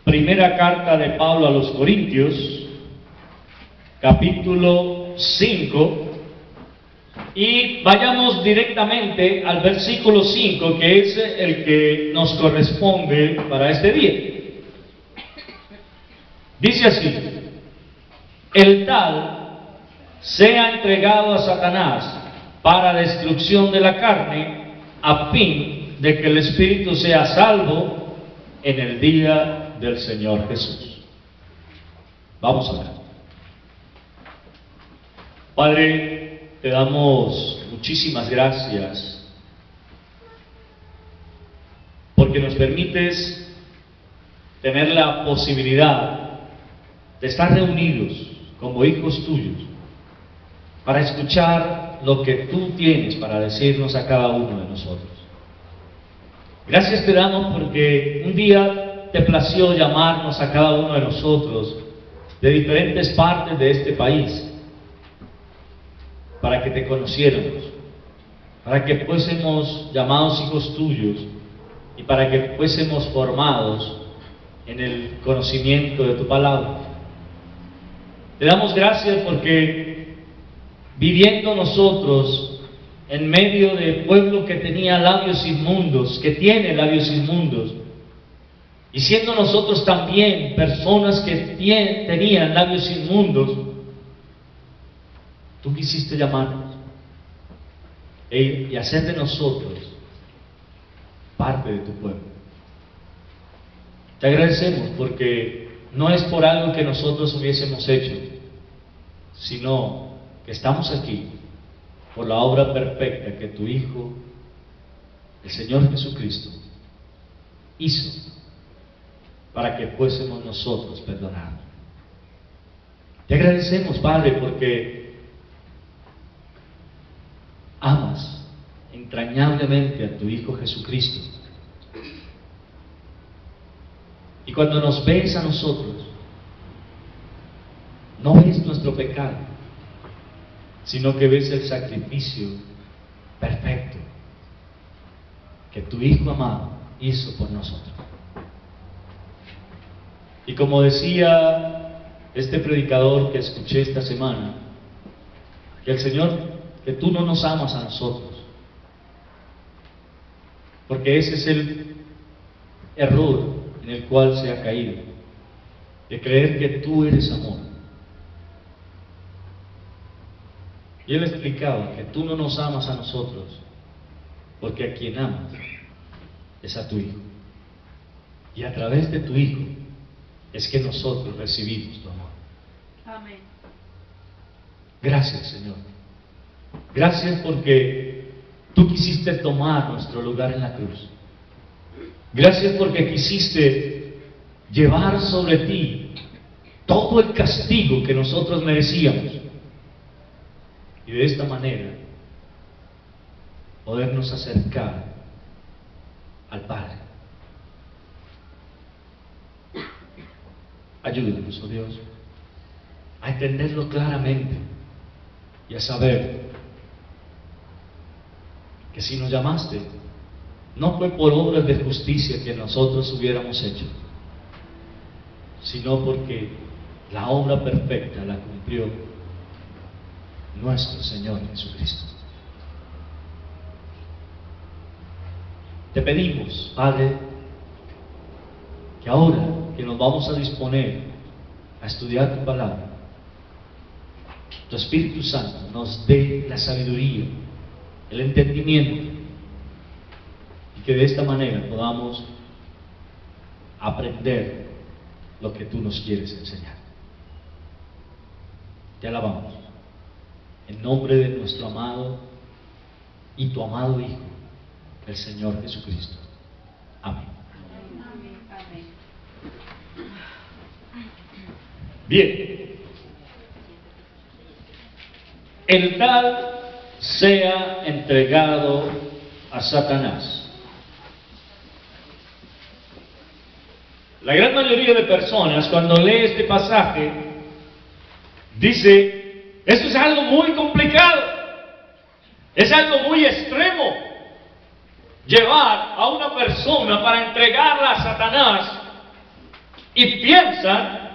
Primera carta de Pablo a los Corintios, capítulo 5, y vayamos directamente al versículo 5, que es el que nos corresponde para este día. Dice así: el tal sea entregado a Satanás para destrucción de la carne, a fin de que el espíritu sea salvo en el día del Señor Jesús. Vamos a ver. Padre, te damos muchísimas gracias porque nos permites tener la posibilidad de estar reunidos como hijos tuyos para escuchar lo que tú tienes para decirnos a cada uno de nosotros. Gracias te damos porque un día te plació llamarnos a cada uno de nosotros de diferentes partes de este país para que te conociéramos, para que fuésemos llamados hijos tuyos y para que fuésemos formados en el conocimiento de tu palabra. Te damos gracias porque viviendo nosotros en medio de pueblo que tenía labios inmundos, que tiene labios inmundos, y siendo nosotros también personas que tenían labios inmundos, tú quisiste llamarnos y hacer de nosotros parte de tu pueblo. Te agradecemos porque no es por algo que nosotros hubiésemos hecho, sino que estamos aquí por la obra perfecta que tu Hijo, el Señor Jesucristo, hizo para que fuésemos nosotros perdonados. Te agradecemos, Padre, porque amas entrañablemente a tu Hijo Jesucristo. Y cuando nos ves a nosotros, no ves nuestro pecado, sino que ves el sacrificio perfecto que tu Hijo amado hizo por nosotros. Y como decía este predicador que escuché esta semana, que el Señor, que tú no nos amas a nosotros, porque ese es el error en el cual se ha caído, de creer que tú eres amor. Y él explicaba que tú no nos amas a nosotros, porque a quien amas es a tu Hijo. Y a través de tu Hijo es que nosotros recibimos tu amor. Amén. Gracias, Señor. Gracias porque tú quisiste tomar nuestro lugar en la cruz. Gracias porque quisiste llevar sobre ti todo el castigo que nosotros merecíamos. Y de esta manera podernos acercar al Padre. Ayúdanos, oh Dios, a entenderlo claramente y a saber que si nos llamaste, no fue por obras de justicia que nosotros hubiéramos hecho, sino porque la obra perfecta la cumplió nuestro Señor Jesucristo. Te pedimos, Padre, que ahora que nos vamos a disponer a estudiar tu palabra, tu Espíritu Santo nos dé la sabiduría, el entendimiento, y que de esta manera podamos aprender lo que tú nos quieres enseñar. Te alabamos en nombre de nuestro amado y tu amado Hijo, el Señor Jesucristo. Amén. Amén. Bien, el tal sea entregado a Satanás. La gran mayoría de personas, cuando lee este pasaje, dice: eso es algo muy complicado, es algo muy extremo, llevar a una persona para entregarla a Satanás y piensan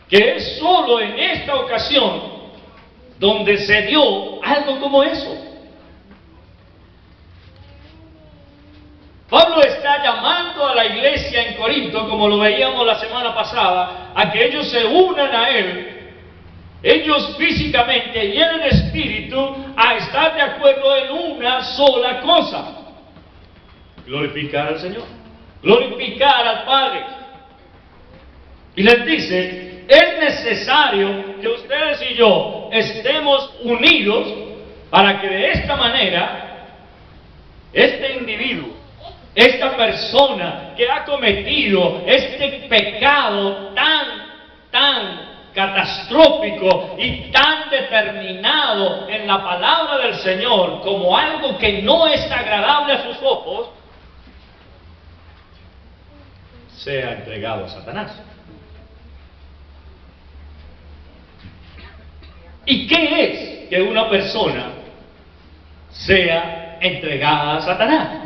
que es solo en esta ocasión donde se dio algo como eso. Pablo está llamando a la iglesia en Corinto, como lo veíamos la semana pasada, a que ellos se unan a él, ellos físicamente y en el espíritu, a estar de acuerdo en una sola cosa: glorificar al Señor, glorificar al Padre. Y les dice: es necesario que ustedes y yo estemos unidos para que de esta manera este individuo, esta persona que ha cometido este pecado tan catastrófico y tan determinado en la palabra del Señor como algo que no es agradable a sus ojos, sea entregado a Satanás. ¿Y qué es que una persona sea entregada a Satanás?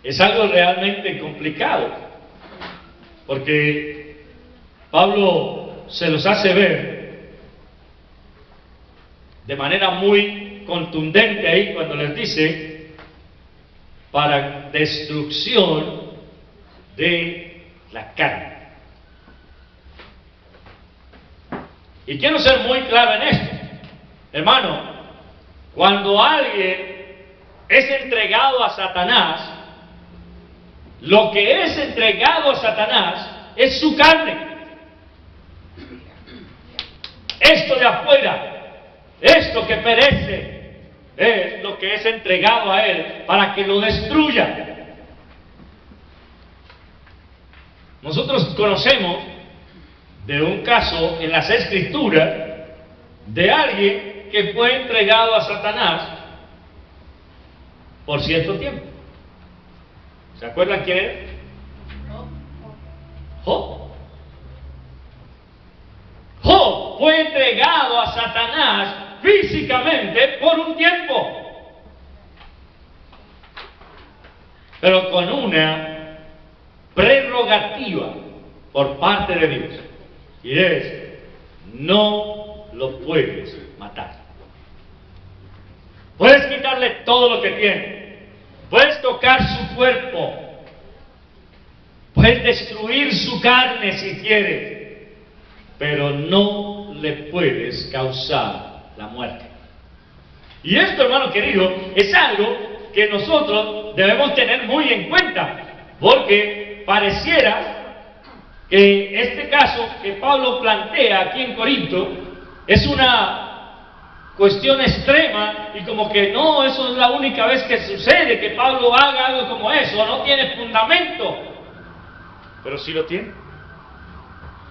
Es algo realmente complicado, porque Pablo se los hace ver de manera muy contundente ahí cuando les dice: para destrucción de la carne. Y quiero ser muy claro en esto, hermano. Cuando alguien es entregado a Satanás, lo que es entregado a Satanás es su carne. Esto de afuera, esto que perece, es lo que es entregado a él para que lo destruya. Nosotros conocemos de un caso en las Escrituras de alguien que fue entregado a Satanás por cierto tiempo. ¿Se acuerdan quién era? Job. Job fue entregado a Satanás físicamente por un tiempo, pero con una prerrogativa por parte de Dios, y es: no lo puedes matar. Puedes quitarle todo lo que tiene, puedes tocar su cuerpo, puedes destruir su carne si quieres, pero no le puedes causar la muerte. Y esto, hermano querido, es algo que nosotros debemos tener muy en cuenta, porque pareciera que este caso que Pablo plantea aquí en Corinto es una cuestión extrema, y como que no, eso es la única vez que sucede, que Pablo haga algo como eso, no tiene fundamento. Pero sí lo tiene.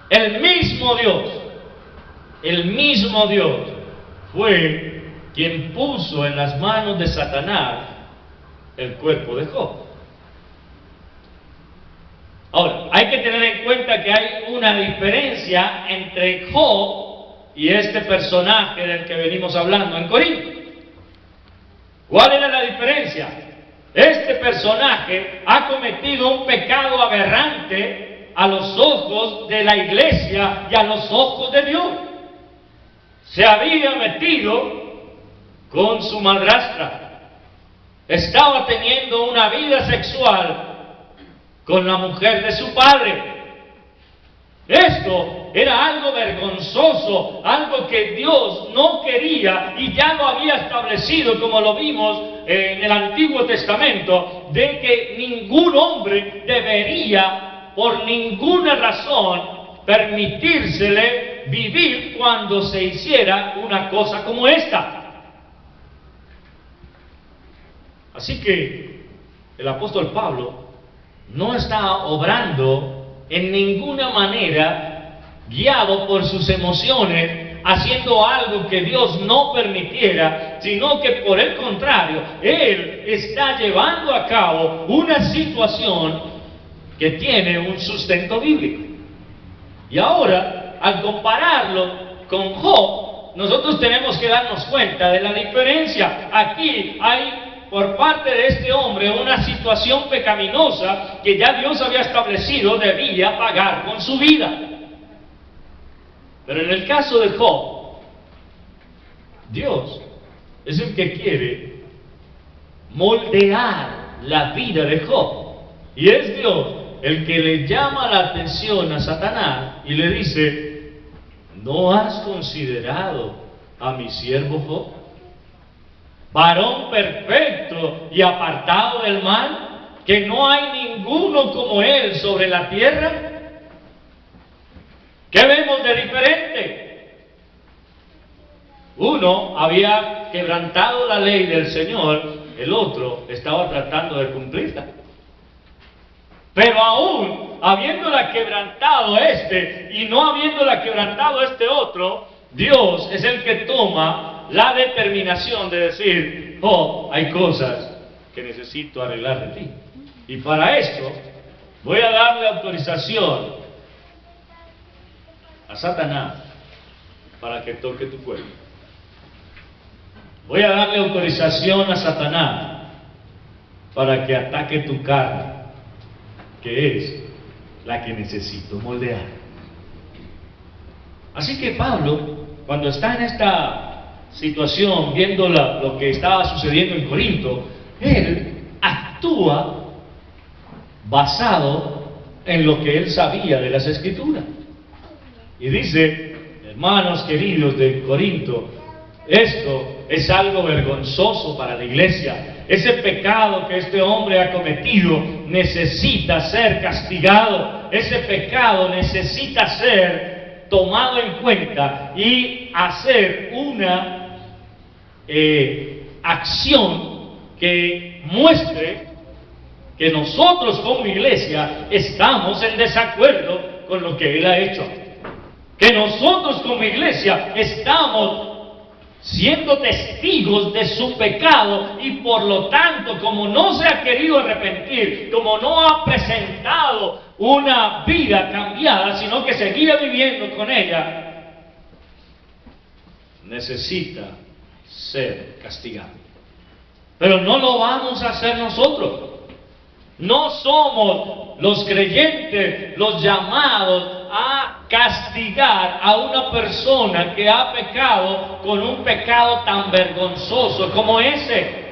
El mismo Dios fue quien puso en las manos de Satanás el cuerpo de Job. Ahora, hay que tener en cuenta que hay una diferencia entre Job y este personaje del que venimos hablando en Corinto. ¿Cuál era la diferencia? Este personaje ha cometido un pecado aberrante a los ojos de la iglesia y a los ojos de Dios. Se había metido con su madrastra, estaba teniendo una vida sexual con la mujer de su padre. Esto era algo vergonzoso, algo que Dios no quería y ya lo había establecido, como lo vimos en el Antiguo Testamento, de que ningún hombre debería, por ninguna razón, permitírsele vivir cuando se hiciera una cosa como esta. Así que el apóstol Pablo no está obrando en ninguna manera guiado por sus emociones, haciendo algo que Dios no permitiera, sino que por el contrario, él está llevando a cabo una situación que tiene un sustento bíblico. Y ahora, al compararlo con Job, nosotros tenemos que darnos cuenta de la diferencia. Aquí hay por parte de este hombre una situación pecaminosa que ya Dios había establecido debía pagar con su vida. Pero en el caso de Job, Dios es el que quiere moldear la vida de Job. Y es Dios el que le llama la atención a Satanás y le dice: ¿no has considerado a mi siervo Job, varón perfecto y apartado del mal, que no hay ninguno como él sobre la tierra? ¿Qué vemos de diferente? Uno había quebrantado la ley del Señor, el otro estaba tratando de cumplirla. Pero aún habiéndola quebrantado este y no habiéndola quebrantado este otro, Dios es el que toma la determinación de decir: oh, hay cosas que necesito arreglar de ti. Y para esto voy a darle autorización a Satanás para que toque tu cuerpo. Voy a darle autorización a Satanás para que ataque tu carne, que es la que necesito moldear. Así que Pablo, cuando está en esta situación, viendo lo que estaba sucediendo en Corinto, él actúa basado en lo que él sabía de las Escrituras. Y dice: hermanos queridos de Corinto, esto es algo vergonzoso para la iglesia. Ese pecado que este hombre ha cometido necesita ser castigado. Ese pecado necesita ser tomado en cuenta y hacer una acción que muestre que nosotros como iglesia estamos en desacuerdo con lo que él ha hecho. Que nosotros como iglesia estamos siendo testigos de su pecado y por lo tanto, como no se ha querido arrepentir, como no ha presentado una vida cambiada, sino que seguía viviendo con ella, necesita ser castigado. Pero no lo vamos a hacer nosotros. No somos los creyentes los llamados a castigar a una persona que ha pecado con un pecado tan vergonzoso como ese.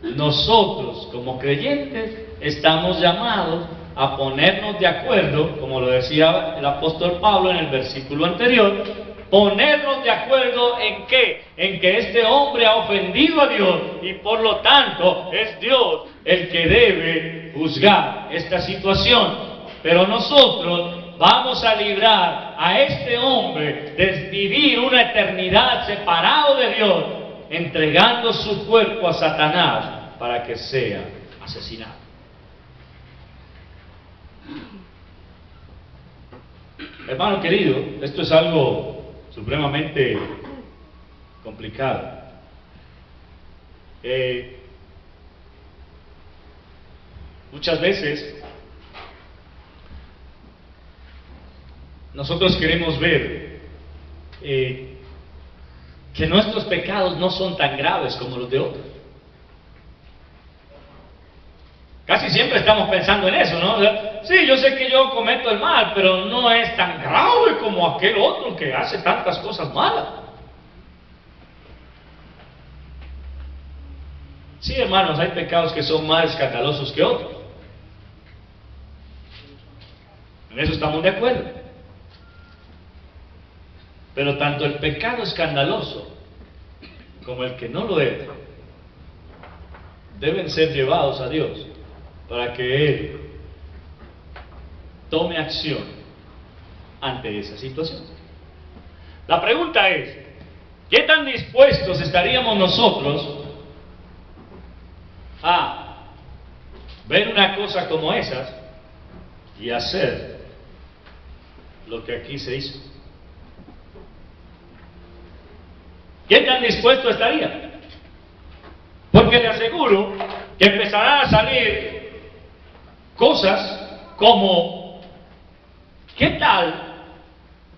Nosotros como creyentes estamos llamados a ponernos de acuerdo, como lo decía el apóstol Pablo en el versículo anterior, ponernos de acuerdo en qué, en que este hombre ha ofendido a Dios y por lo tanto es Dios el que debe juzgar esta situación. Pero nosotros vamos a librar a este hombre de vivir una eternidad separado de Dios, entregando su cuerpo a Satanás para que sea asesinado. Hermano querido, esto es algo supremamente complicado. Muchas veces nosotros queremos ver que nuestros pecados no son tan graves como los de otros. Casi siempre estamos pensando en eso, ¿no? Sí, yo sé que yo cometo el mal, pero no es tan grave como aquel otro que hace tantas cosas malas. Sí, hermanos, hay pecados que son más escandalosos que otros. En eso estamos de acuerdo. Pero tanto el pecado escandaloso como el que no lo es deben ser llevados a Dios para que Él tome acción ante esa situación. La pregunta es: ¿qué tan dispuestos estaríamos nosotros a ver una cosa como esas y hacer lo que aquí se hizo? ¿Qué tan dispuesto estaría? Porque le aseguro que empezarán a salir cosas como: ¿qué tal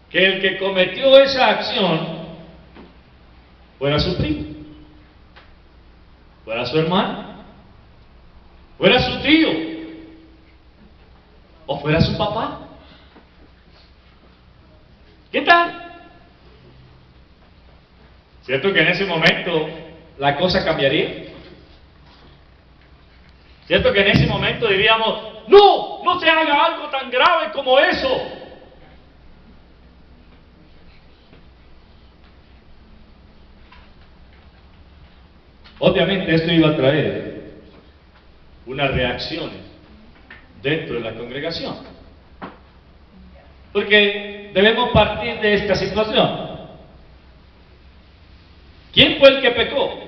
que el que cometió esa acción fuera su primo? fuera su hermano, fuera su tío, o fuera su papá. ¿Qué tal? ¿Cierto que en ese momento la cosa cambiaría? ¿Cierto que en ese momento diríamos, no, no se haga algo tan grave como eso? Obviamente esto iba a traer unas reacciones dentro de la congregación, porque debemos partir de esta situación. ¿Quién fue el que pecó?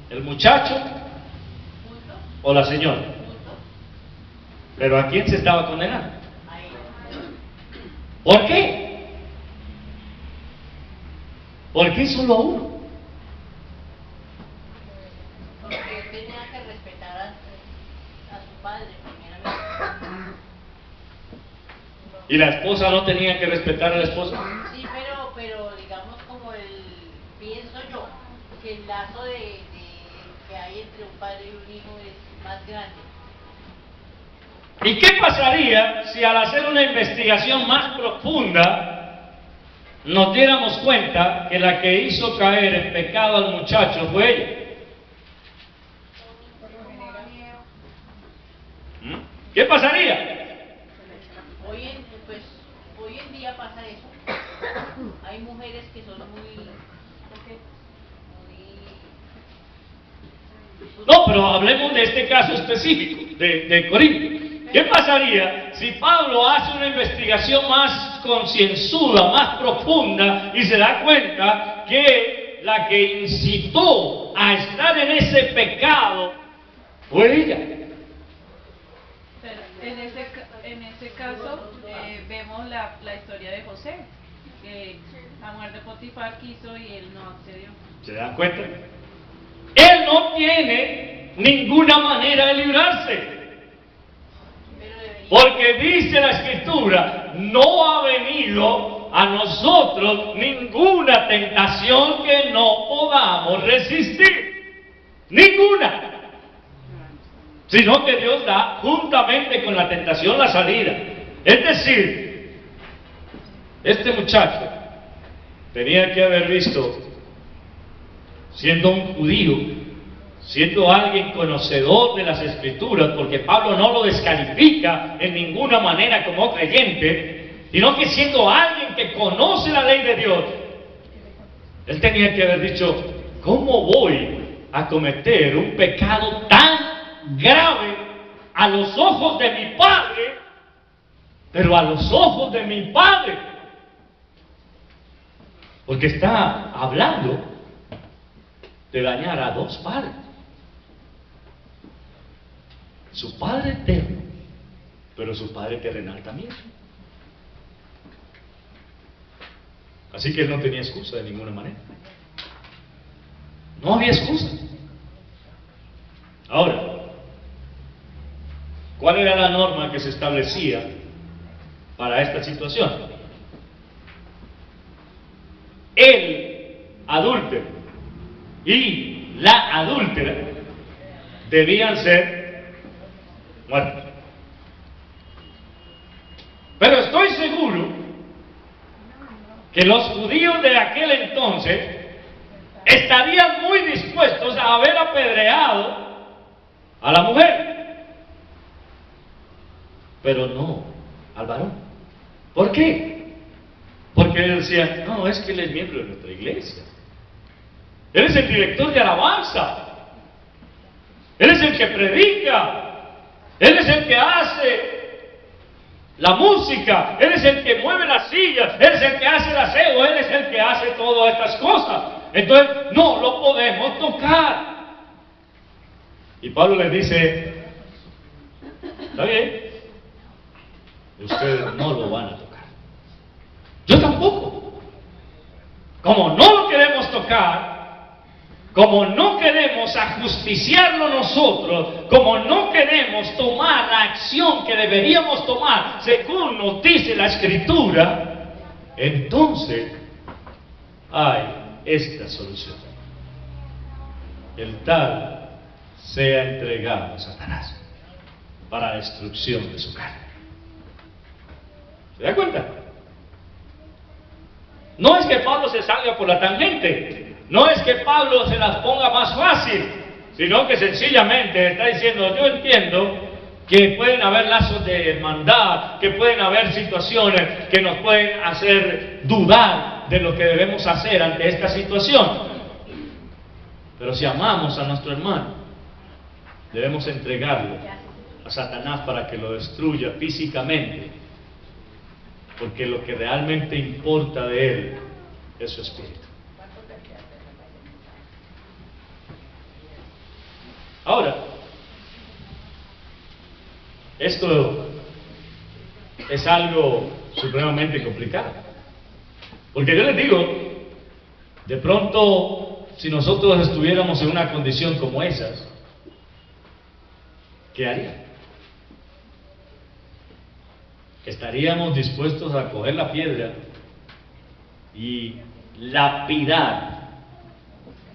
¿El muchacho o la señora? ¿Pero a quién se estaba condenando? ¿Por qué? ¿Por qué solo a uno? Porque tenía que respetar a su padre primeramente. ¿Y la esposa no tenía que respetar a la esposa? Sí, pero digamos como pienso yo, que el lazo que hay entre un padre y un hijo es más grande. ¿Y qué pasaría si al hacer una investigación más profunda nos diéramos cuenta que la que hizo caer en pecado al muchacho fue ella? ¿Qué pasaría? Hoy en día pasa eso. Hay mujeres que son muy No, pero hablemos de este caso específico, de Corinto. ¿Qué pasaría si Pablo hace una investigación más concienzuda, más profunda, y se da cuenta que la que incitó a estar en ese pecado fue ella? Pero en ese caso vemos la historia de José, que la mujer de Potifar quiso y él no accedió. ¿Se dan cuenta? Él no tiene ninguna manera de librarse. Porque dice la Escritura, no ha venido a nosotros ninguna tentación que no podamos resistir. Ninguna. Sino que Dios da juntamente con la tentación la salida. Es decir, este muchacho tenía que haber visto, siendo un judío, siendo alguien conocedor de las Escrituras, porque Pablo no lo descalifica en ninguna manera como creyente, sino que siendo alguien que conoce la ley de Dios, él tenía que haber dicho, ¿cómo voy a cometer un pecado tan grave a los ojos de mi padre, pero a los ojos de mi padre? Porque está hablando de dañar a dos padres. Su padre eterno, pero su padre terrenal también. Así que él no tenía excusa de ninguna manera. No había excusa. Ahora, ¿cuál era la norma que se establecía para esta situación? El adúltero y la adúltera debían ser muertos. Pero estoy seguro que los judíos de aquel entonces estarían muy dispuestos a haber apedreado a la mujer, pero no al varón. ¿Por qué? Porque él decía, no, es que él es miembro de nuestra iglesia, él es el director de alabanza, él es el que predica, él es el que hace la música, él es el que mueve las sillas, él es el que hace el aseo, él es el que hace todas estas cosas. Entonces no lo podemos tocar. Y Pablo les dice, está bien, ustedes no lo van a tocar, yo tampoco. Como no lo queremos tocar, como no queremos ajusticiarlo nosotros, como no queremos tomar la acción que deberíamos tomar según nos dice la Escritura, entonces hay esta solución: el tal sea entregado a Satanás para destrucción de su carne. ¿Se da cuenta? No es que Pablo se salga por la tangente, no es que Pablo se las ponga más fácil, sino que sencillamente está diciendo: yo entiendo que pueden haber lazos de hermandad, que pueden haber situaciones que nos pueden hacer dudar de lo que debemos hacer ante esta situación. Pero si amamos a nuestro hermano, debemos entregarlo a Satanás para que lo destruya físicamente, porque lo que realmente importa de él es su espíritu. Ahora, esto es algo supremamente complicado, porque yo les digo, de pronto, si nosotros estuviéramos en una condición como esas, ¿qué haría? Estaríamos dispuestos a coger la piedra y lapidar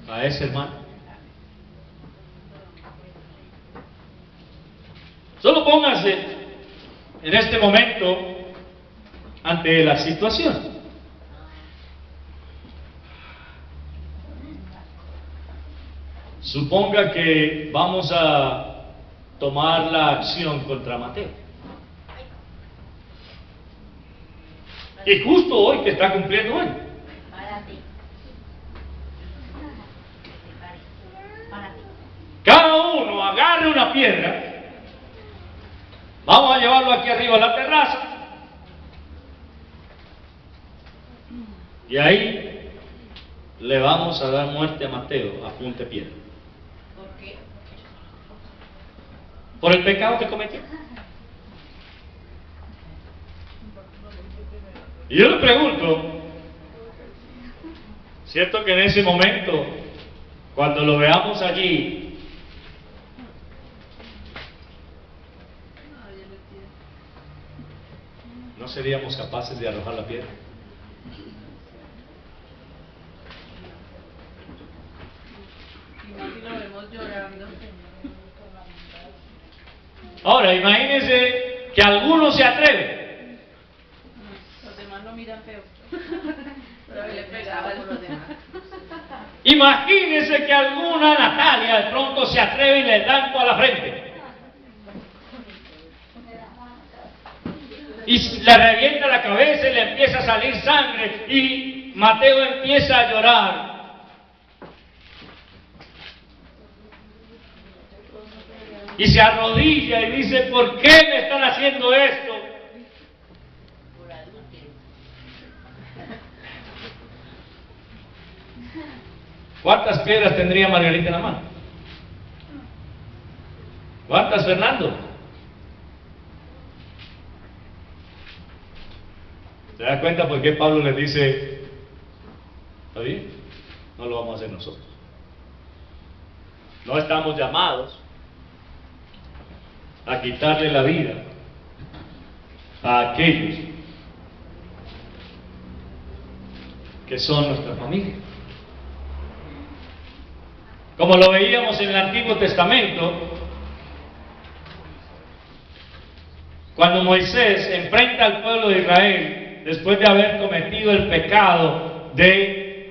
a ese hermano. Solo póngase en este momento ante la situación. Suponga que vamos a tomar la acción contra Mateo. Y justo hoy que está cumpliendo hoy. Cada uno agarre una piedra. Vamos a llevarlo aquí arriba a la terraza. Y ahí le vamos a dar muerte a Mateo a punta de piedra. ¿Por qué? Por el pecado que cometió. Y yo le pregunto, ¿cierto que en ese momento, cuando lo veamos allí, no seríamos capaces de arrojar la piedra? Y más si lo vemos llorando. Ahora, imagínense que alguno se atreve. Los demás lo miran feo. Pero a él le pegaba a los demás. Imagínense que alguna Natalia de pronto se atreve y le dan toda la frente. Y le revienta la cabeza y le empieza a salir sangre y Mateo empieza a llorar. Y se arrodilla y dice: ¿por qué me están haciendo esto? Por adúltero. ¿Cuántas piedras tendría Margarita en la mano? ¿Cuántas, Fernando? ¿Se da cuenta por qué Pablo les dice: está bien, no lo vamos a hacer nosotros? No estamos llamados a quitarle la vida a aquellos que son nuestra familia. Como lo veíamos en el Antiguo Testamento, cuando Moisés enfrenta al pueblo de Israel después de haber cometido el pecado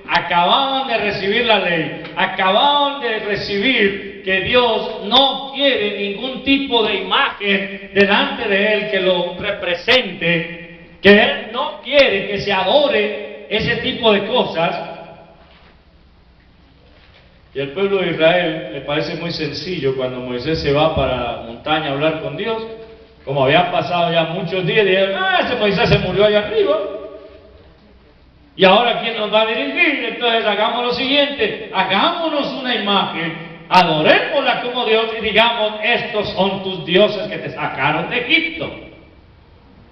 acababan de recibir la ley, acababan de recibir que Dios no quiere ningún tipo de imagen delante de Él que lo represente, que Él no quiere que se adore ese tipo de cosas. Y al pueblo de Israel le parece muy sencillo cuando Moisés se va para la montaña a hablar con Dios. Como habían pasado ya muchos días, dijeron: ese Moisés se murió allá arriba. Y ahora ¿quién nos va a dirigir? Entonces hagamos lo siguiente: hagámonos una imagen, adorémosla como Dios y digamos: estos son tus dioses que te sacaron de Egipto.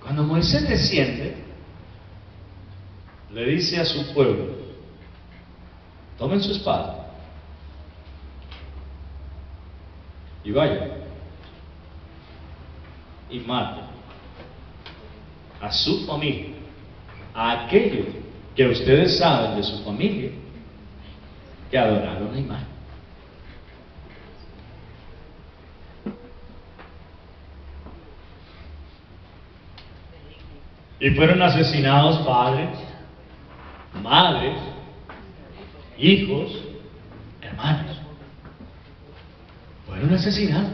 Cuando Moisés desciende, le dice a su pueblo: tomen su espada y vayan y maten a su familia, a aquellos que ustedes saben de su familia, que adorar una imagen. Y fueron asesinados padres, madres, hijos, hermanos. Fueron asesinados.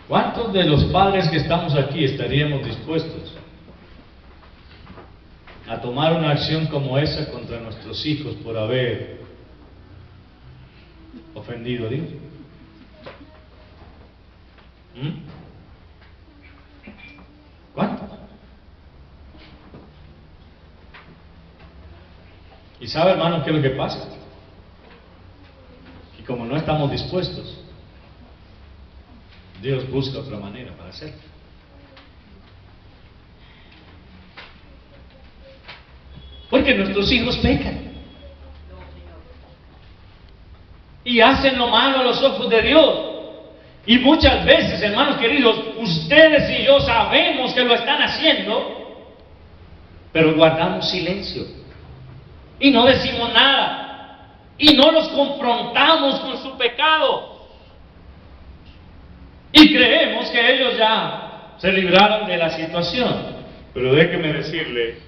¿Cuántos de los padres que estamos aquí estaríamos dispuestos a tomar una acción como esa contra nuestros hijos por haber ofendido a Dios? ¿Cuántos? ¿Y sabe, hermano, qué es lo que pasa? Y como no estamos dispuestos, Dios busca otra manera para hacerlo. Porque nuestros hijos pecan y hacen lo malo a los ojos de Dios. Y muchas veces, hermanos queridos, ustedes y yo sabemos que lo están haciendo, pero guardamos silencio y no decimos nada y no los confrontamos con su pecado y creemos que ellos ya se libraron de la situación. Pero déjeme decirle,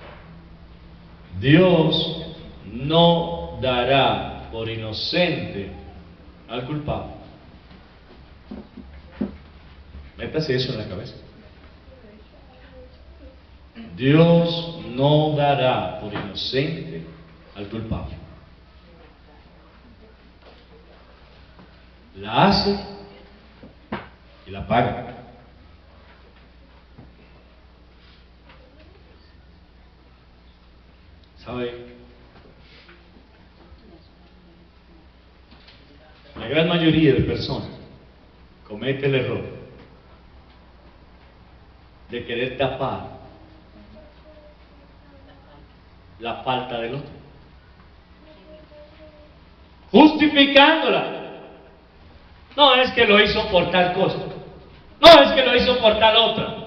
Dios no dará por inocente al culpable. Métase eso en la cabeza. Dios no dará por inocente al culpable. La hace y la paga. ¿Sabe? La gran mayoría de personas comete el error de querer tapar la falta del otro, justificándola. No es que lo hizo por tal cosa, no es que lo hizo por tal otra,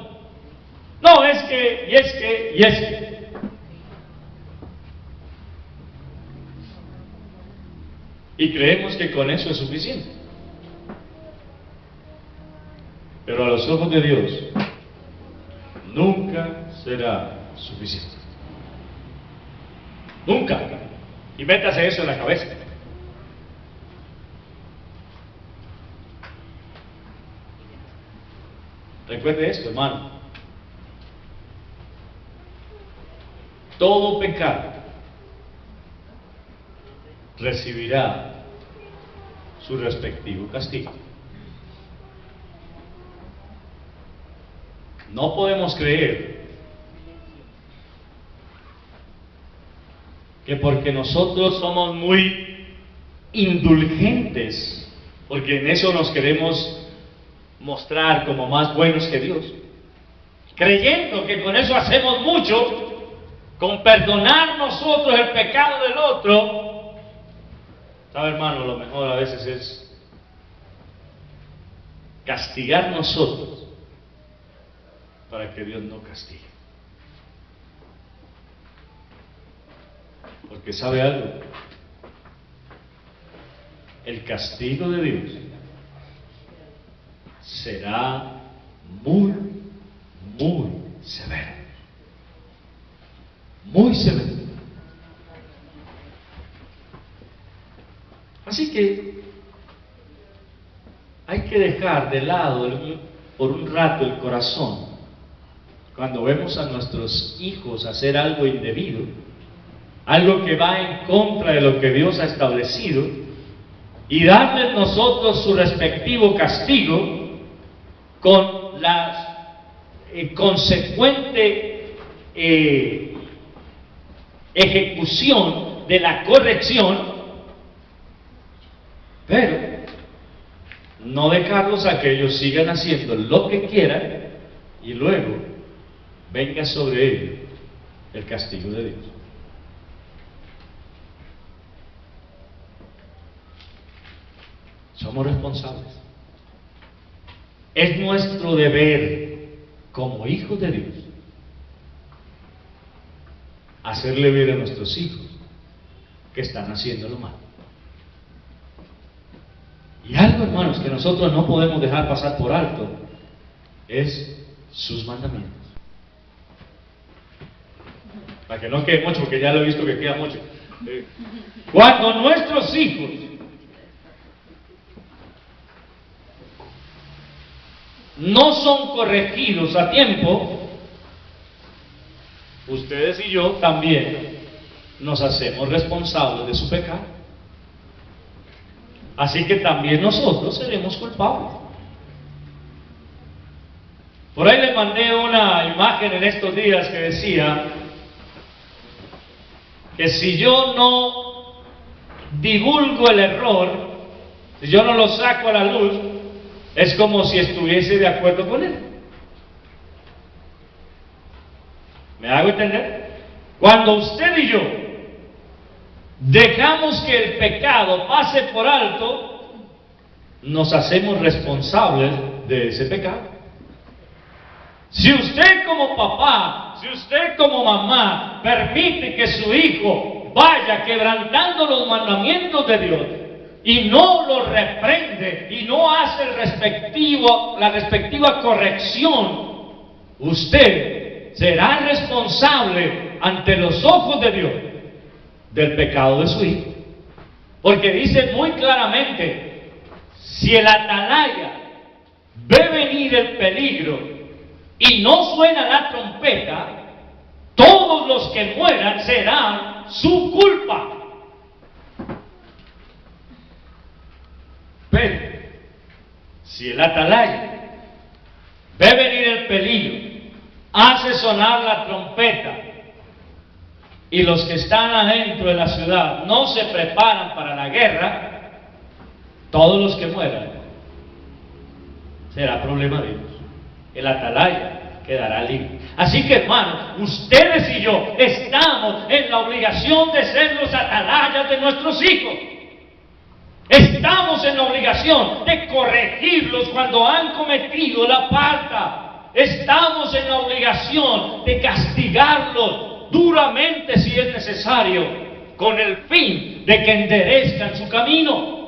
no es que, y es que, y es que. Y creemos que con eso es suficiente. Pero a los ojos de Dios nunca será suficiente. Nunca. Y métase eso en la cabeza. Recuerde esto, hermano. Todo pecado recibirá su respectivo castigo. No podemos creer que porque nosotros somos muy indulgentes, porque en eso nos queremos mostrar como más buenos que Dios, creyendo que con eso hacemos mucho, con perdonar nosotros el pecado del otro. ¿Sabe, hermano? Lo mejor a veces es castigar nosotros para que Dios no castigue. Porque ¿sabe algo? El castigo de Dios será muy, muy severo. Muy severo. Así que hay que dejar de lado por un rato el corazón cuando vemos a nuestros hijos hacer algo indebido, algo que va en contra de lo que Dios ha establecido, y darles nosotros su respectivo castigo con la consecuente ejecución de la corrección, pero no dejarlos a que ellos sigan haciendo lo que quieran y luego venga sobre ellos el castigo de Dios. Somos responsables. Es nuestro deber como hijos de Dios hacerle ver a nuestros hijos que están haciendo lo malo. Y algo, hermanos, que nosotros no podemos dejar pasar por alto es sus mandamientos. Para que no quede mucho, porque ya lo he visto que queda mucho. Cuando nuestros hijos no son corregidos a tiempo, ustedes y yo también nos hacemos responsables de su pecado. Así que también nosotros seremos culpables. Por ahí les mandé una imagen en estos días que decía que si yo no divulgo el error, si yo no lo saco a la luz, es como si estuviese de acuerdo con él. ¿Me hago entender? Cuando usted y yo dejamos que el pecado pase por alto, nos hacemos responsables de ese pecado. Si usted como papá, si usted como mamá permite que su hijo vaya quebrantando los mandamientos de Dios y no lo reprende y no hace la respectiva corrección, usted será responsable ante los ojos de Dios del pecado de su hijo. Porque dice muy claramente, si el atalaya ve venir el peligro y no suena la trompeta, todos los que mueran serán su culpa. Pero si el atalaya ve venir el peligro, hace sonar la trompeta, y los que están adentro de la ciudad no se preparan para la guerra, todos los que mueran será problema de Dios. El atalaya quedará libre. Así que, hermanos, ustedes y yo estamos en la obligación de ser los atalayas de nuestros hijos. Estamos en la obligación de corregirlos cuando han cometido la falta. Estamos en la obligación de castigarlos duramente si es necesario, con el fin de que enderezcan su camino.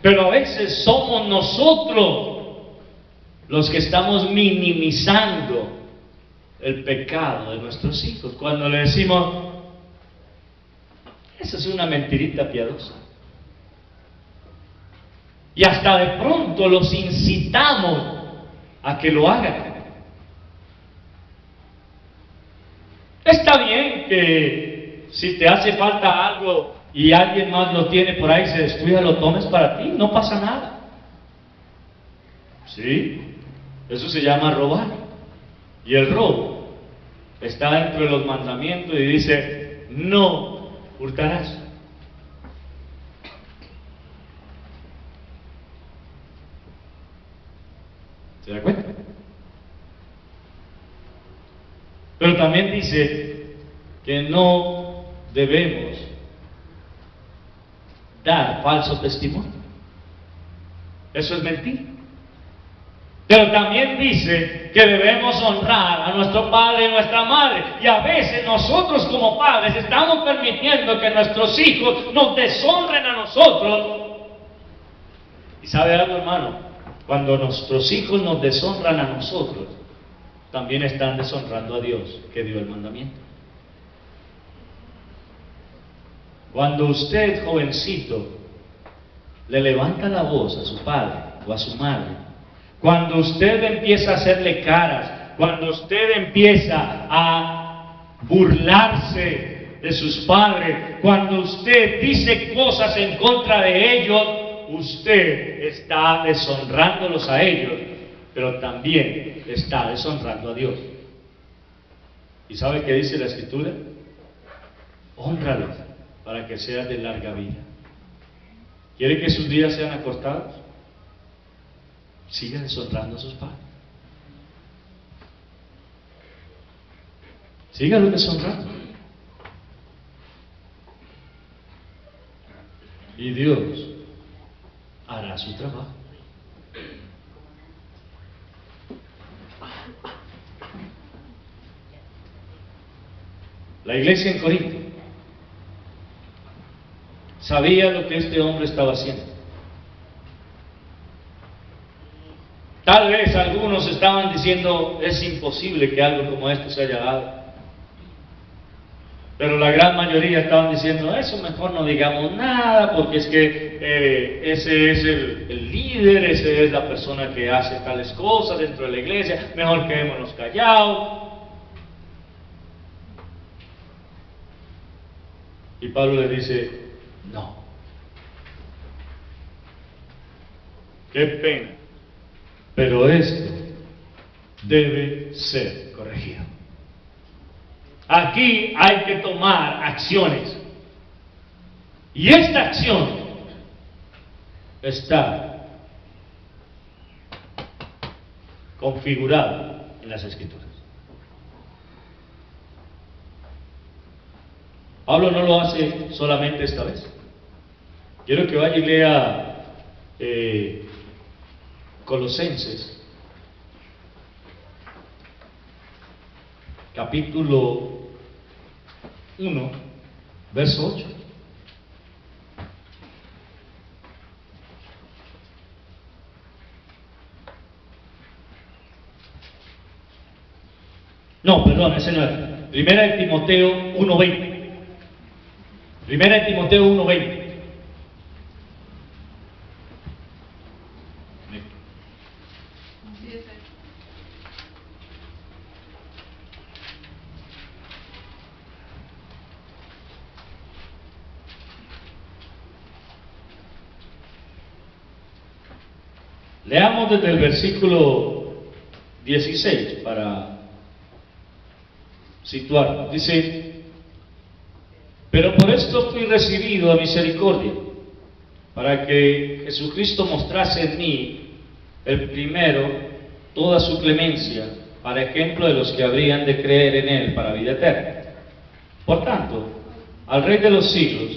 Pero a veces somos nosotros los que estamos minimizando el pecado de nuestros hijos cuando le decimos, eso es una mentirita piadosa. Y hasta de pronto los incitamos a que lo hagan. Está bien que si te hace falta algo y alguien más lo tiene por ahí, se descuida, lo tomes para ti, no pasa nada. ¿Sí? Eso se llama robar. Y el robo está dentro de los mandamientos y dice, no hurtarás. ¿Se da cuenta? Pero también dice que no debemos dar falso testimonio. Eso es mentir. Pero también dice que debemos honrar a nuestro padre y nuestra madre. Y a veces nosotros como padres estamos permitiendo que nuestros hijos nos deshonren a nosotros. ¿Y sabe algo, hermano? Cuando nuestros hijos nos deshonran a nosotros, también están deshonrando a Dios, que dio el mandamiento. Cuando usted, jovencito, le levanta la voz a su padre o a su madre, cuando usted empieza a hacerle caras, cuando usted empieza a burlarse de sus padres, cuando usted dice cosas en contra de ellos, usted está deshonrándolos a ellos, pero también está deshonrando a Dios. ¿Y sabe qué dice la Escritura? Hónralos para que sean de larga vida. ¿Quiere que sus días sean acortados? Siga deshonrando a sus padres. Sígalo deshonrando. Y Dios hará su trabajo. La iglesia en Corinto sabía lo que este hombre estaba haciendo. Tal vez algunos estaban diciendo, es imposible que algo como esto se haya dado. Pero la gran mayoría estaban diciendo, eso mejor no digamos nada, porque es que ese es el líder, esa es la persona que hace tales cosas dentro de la iglesia, mejor quedémonos callados. Y Pablo le dice, no. Qué pena, pero esto debe ser corregido. Aquí hay que tomar acciones. Y esta acción está configurada en las Escrituras. Pablo no lo hace solamente esta vez. Quiero que vaya y lea Colosenses, capítulo 1, verso 8. No, perdón, ese no es. Primera de Timoteo 1:20. Primera de Timoteo 1:20. Sí, ese. Leamos desde el versículo 16 para situarnos. Dice, pero por esto fui recibido a misericordia, para que Jesucristo mostrase en mí el primero toda su clemencia, para ejemplo de los que habrían de creer en él para vida eterna. Por tanto, al Rey de los siglos,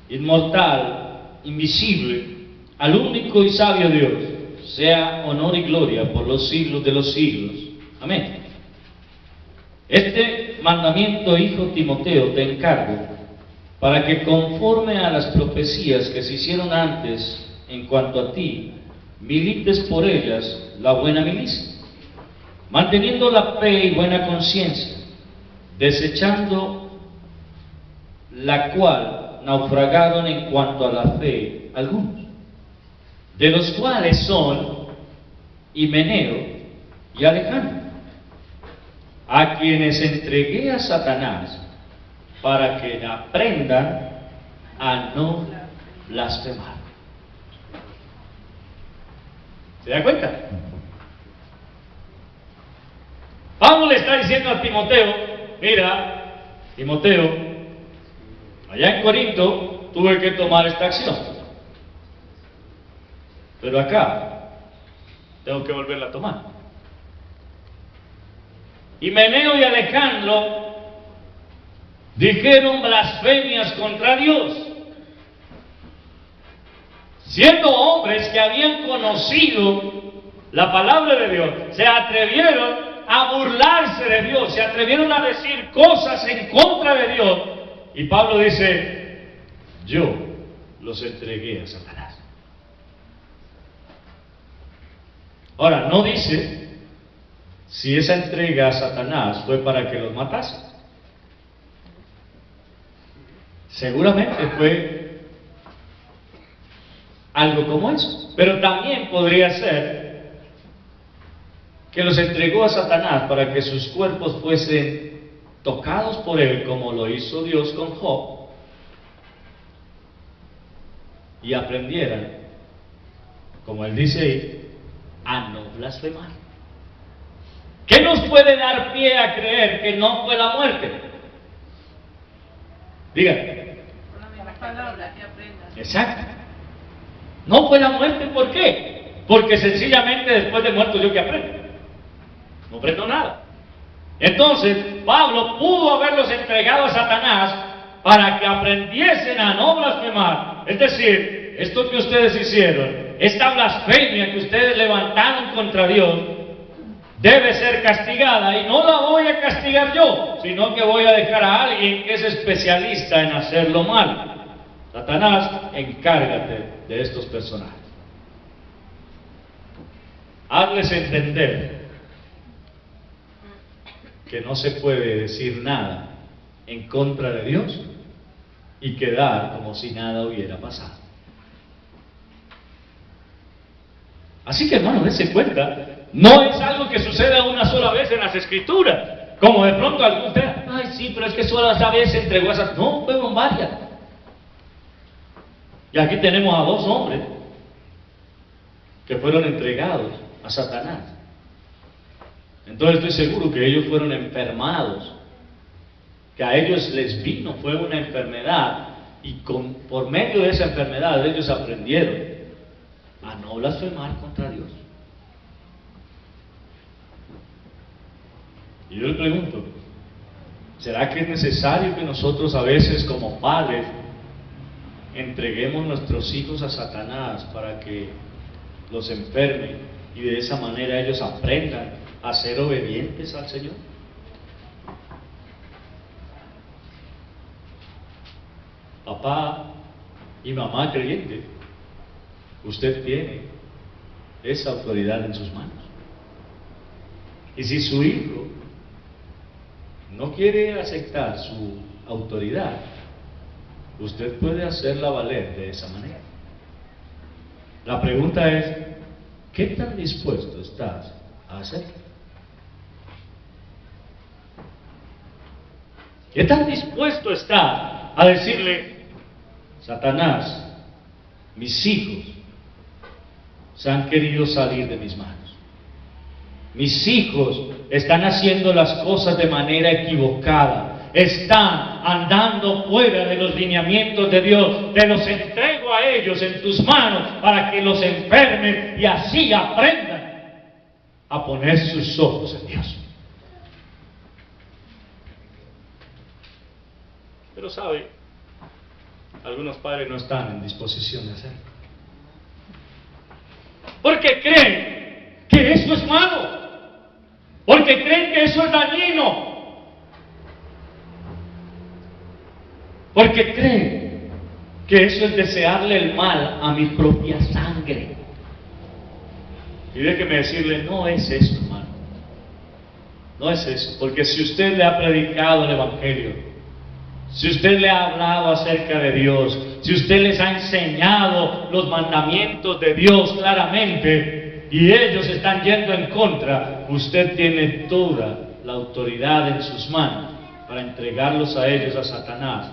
inmortal, invisible, al único y sabio Dios, sea honor y gloria por los siglos de los siglos. Amén. Este mandamiento, hijo Timoteo, te encargo, para que conforme a las profecías que se hicieron antes en cuanto a ti, milites por ellas la buena milicia, manteniendo la fe y buena conciencia, desechando la cual naufragaron en cuanto a la fe algunos, de los cuales son Himeneo y Alejandro, a quienes entregué a Satanás para que aprendan a no blasfemar. ¿Se da cuenta? Pablo le está diciendo a Timoteo, mira, Timoteo, allá en Corinto tuve que tomar esta acción, pero acá tengo que volverla a tomar. Himeneo y Alejandro dijeron blasfemias contra Dios, siendo hombres que habían conocido la palabra de Dios, se atrevieron a burlarse de Dios, se atrevieron a decir cosas en contra de Dios, y Pablo dice, yo los entregué a Satanás. Ahora, no dice si esa entrega a Satanás fue para que los matase. Seguramente fue algo como eso, pero también podría ser que los entregó a Satanás para que sus cuerpos fuesen tocados por él, como lo hizo Dios con Job, y aprendieran, como él dice ahí, a no blasfemar. ¿Qué nos puede dar pie a creer que no fue la muerte? Díganme. Por la misma palabra que aprendas. Exacto. No fue la muerte, ¿por qué? Porque sencillamente después de muerto yo que aprendo. No aprendo nada. Entonces, Pablo pudo haberlos entregado a Satanás para que aprendiesen a no blasfemar. Es decir, esto que ustedes hicieron, esta blasfemia que ustedes levantaron contra Dios, debe ser castigada, y no la voy a castigar yo, sino que voy a dejar a alguien que es especialista en hacerlo mal. Satanás, encárgate de estos personajes. Hazles entender que no se puede decir nada en contra de Dios y quedar como si nada hubiera pasado. Así que, hermano, dése cuenta, no es algo que suceda una sola vez en las Escrituras, como de pronto algunos dirán, ay sí, pero es que solo esa vez se entregó a Satanás. No, fueron varias. Y aquí tenemos a dos hombres que fueron entregados a Satanás. Entonces estoy seguro que ellos fueron enfermados, que a ellos les vino, fue una enfermedad, y por medio de esa enfermedad ellos aprendieron a no blasfemar contra Dios. Y yo le pregunto, ¿será que es necesario que nosotros a veces como padres entreguemos nuestros hijos a Satanás para que los enferme y de esa manera ellos aprendan a ser obedientes al Señor? Papá y mamá creyente, usted tiene esa autoridad en sus manos. Y si su hijo no quiere aceptar su autoridad, usted puede hacerla valer de esa manera. La pregunta es, ¿qué tan dispuesto estás a hacerlo? ¿Qué tan dispuesto estás a decirle, Satanás, mis hijos se han querido salir de mis manos? Mis hijos están haciendo las cosas de manera equivocada, están andando fuera de los lineamientos de Dios. Te los entrego a ellos en tus manos para que los enfermen y así aprendan a poner sus ojos en Dios. Pero sabe, algunos padres no están en disposición de hacerlo, porque creen que eso es malo, porque creen que eso es dañino, porque creen que eso es desearle el mal a mi propia sangre. Y déjeme decirle, no es eso, hermano, no es eso, porque si usted le ha predicado el Evangelio, si usted le ha hablado acerca de Dios, si usted les ha enseñado los mandamientos de Dios claramente y ellos están yendo en contra, usted tiene toda la autoridad en sus manos para entregarlos a ellos, a Satanás,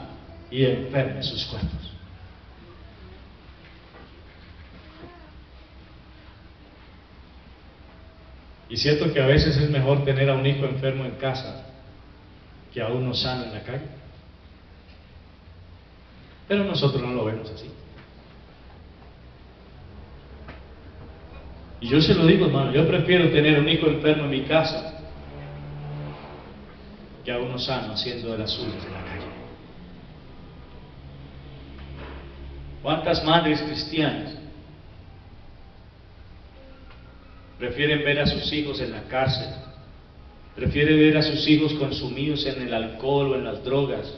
y enferme sus cuerpos. Y cierto que a veces es mejor tener a un hijo enfermo en casa que a uno sano en la calle. Pero nosotros no lo vemos así. Y yo se lo digo, hermano, yo prefiero tener un hijo enfermo en mi casa que a uno sano haciendo de las suyas en la calle. ¿Cuántas madres cristianas prefieren ver a sus hijos en la cárcel? Prefieren ver a sus hijos consumidos en el alcohol o en las drogas,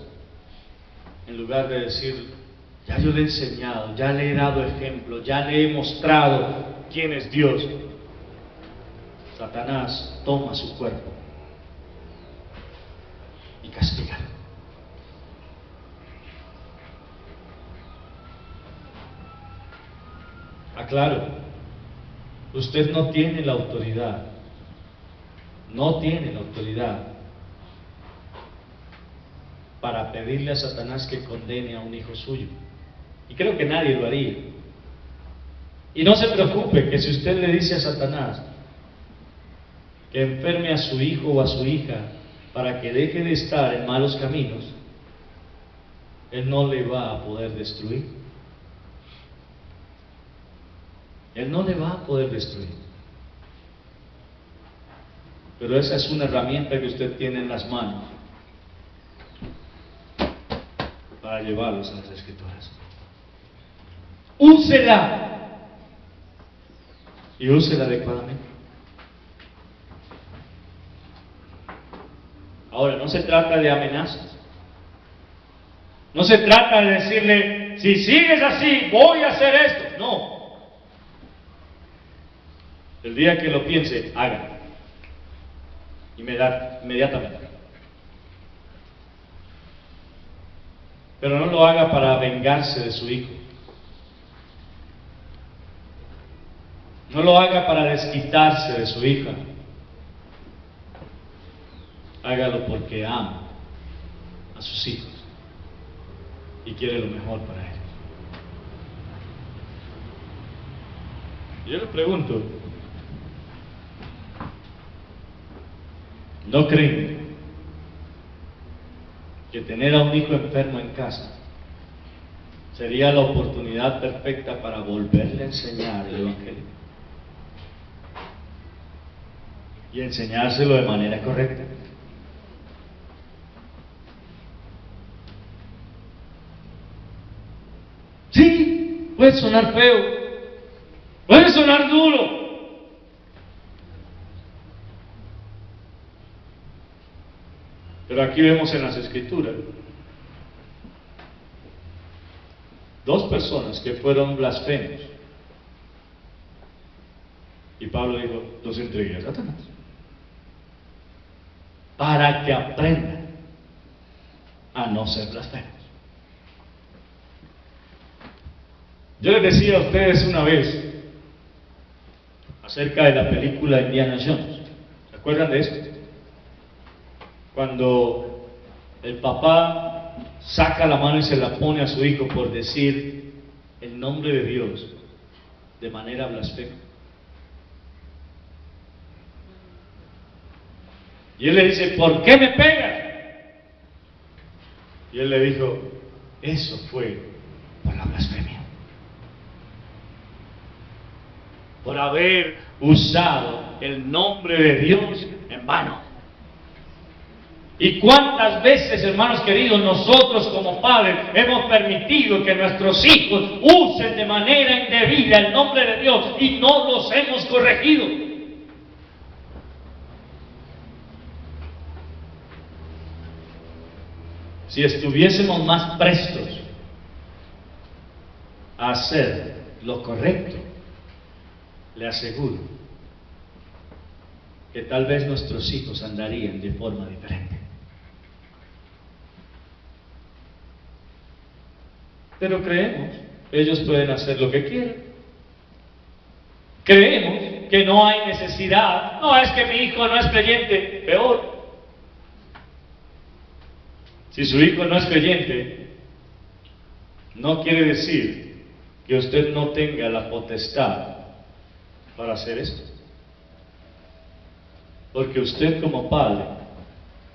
en lugar de decir, ya yo le he enseñado, ya le he dado ejemplo, ya le he mostrado quién es Dios. Satanás toma su cuerpo y castiga. Aclaro, usted no tiene la autoridad, para pedirle a Satanás que condene a un hijo suyo. Y creo que nadie lo haría. Y no se preocupe que si usted le dice a Satanás que enferme a su hijo o a su hija para que deje de estar en malos caminos, él no le va a poder destruir. Él no le va a poder destruir. Pero esa es una herramienta que usted tiene en las manos para llevarlos a las Escrituras. Úsela y úsela adecuadamente. Ahora, no se trata de amenazas. No se trata de decirle, si sigues así, voy a hacer esto. No. El día que lo piense, hágalo. Inmediatamente. Pero no lo haga para vengarse de su hijo. No lo haga para desquitarse de su hija. Hágalo porque ama a sus hijos y quiere lo mejor para ellos. Yo le pregunto, ¿no creen que tener a un hijo enfermo en casa sería la oportunidad perfecta para volverle a enseñar el Evangelio? Y enseñárselo de manera correcta. Sí, puede sonar feo, puede sonar duro, pero aquí vemos en las Escrituras dos personas que fueron blasfemos, y Pablo dijo, los entregué a Satanás para que aprendan a no ser blasfemos. Yo les decía a ustedes una vez acerca de la película Indiana Jones. ¿Se acuerdan de eso? Cuando el papá saca la mano y se la pone a su hijo por decir el nombre de Dios de manera blasfema. Y él le dice, ¿por qué me pegas? Y él le dijo, eso fue por la blasfemia. Por haber usado el nombre de Dios en vano. ¿Y cuántas veces, hermanos queridos, nosotros como padres hemos permitido que nuestros hijos usen de manera indebida el nombre de Dios y no los hemos corregido? Si estuviésemos más prestos a hacer lo correcto, le aseguro que tal vez nuestros hijos andarían de forma diferente. Pero creemos, ellos pueden hacer lo que quieran. Creemos que no hay necesidad. No, es que mi hijo no es creyente. Peor. Si su hijo no es creyente, no quiere decir que usted no tenga la potestad para hacer esto. Porque usted como padre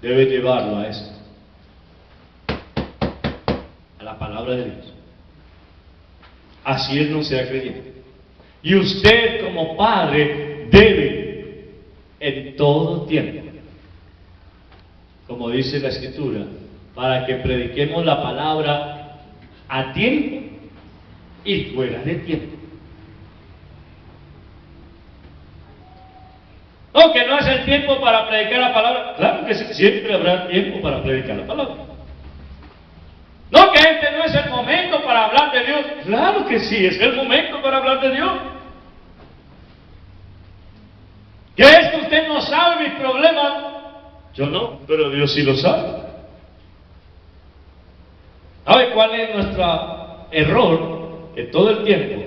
debe llevarlo a esto, a la palabra de Dios. Así él no sea creyente. Y usted como padre debe en todo tiempo, como dice la Escritura, para que prediquemos la palabra a tiempo y fuera de tiempo. No, que no es el tiempo para predicar la palabra. Claro que sí, siempre habrá tiempo para predicar la palabra. No, que este no es el momento para hablar de Dios. Claro que sí, es el momento para hablar de Dios. Que es que usted no sabe mis problemas. Yo no, pero Dios sí lo sabe. ¿Sabe cuál es nuestro error? Que todo el tiempo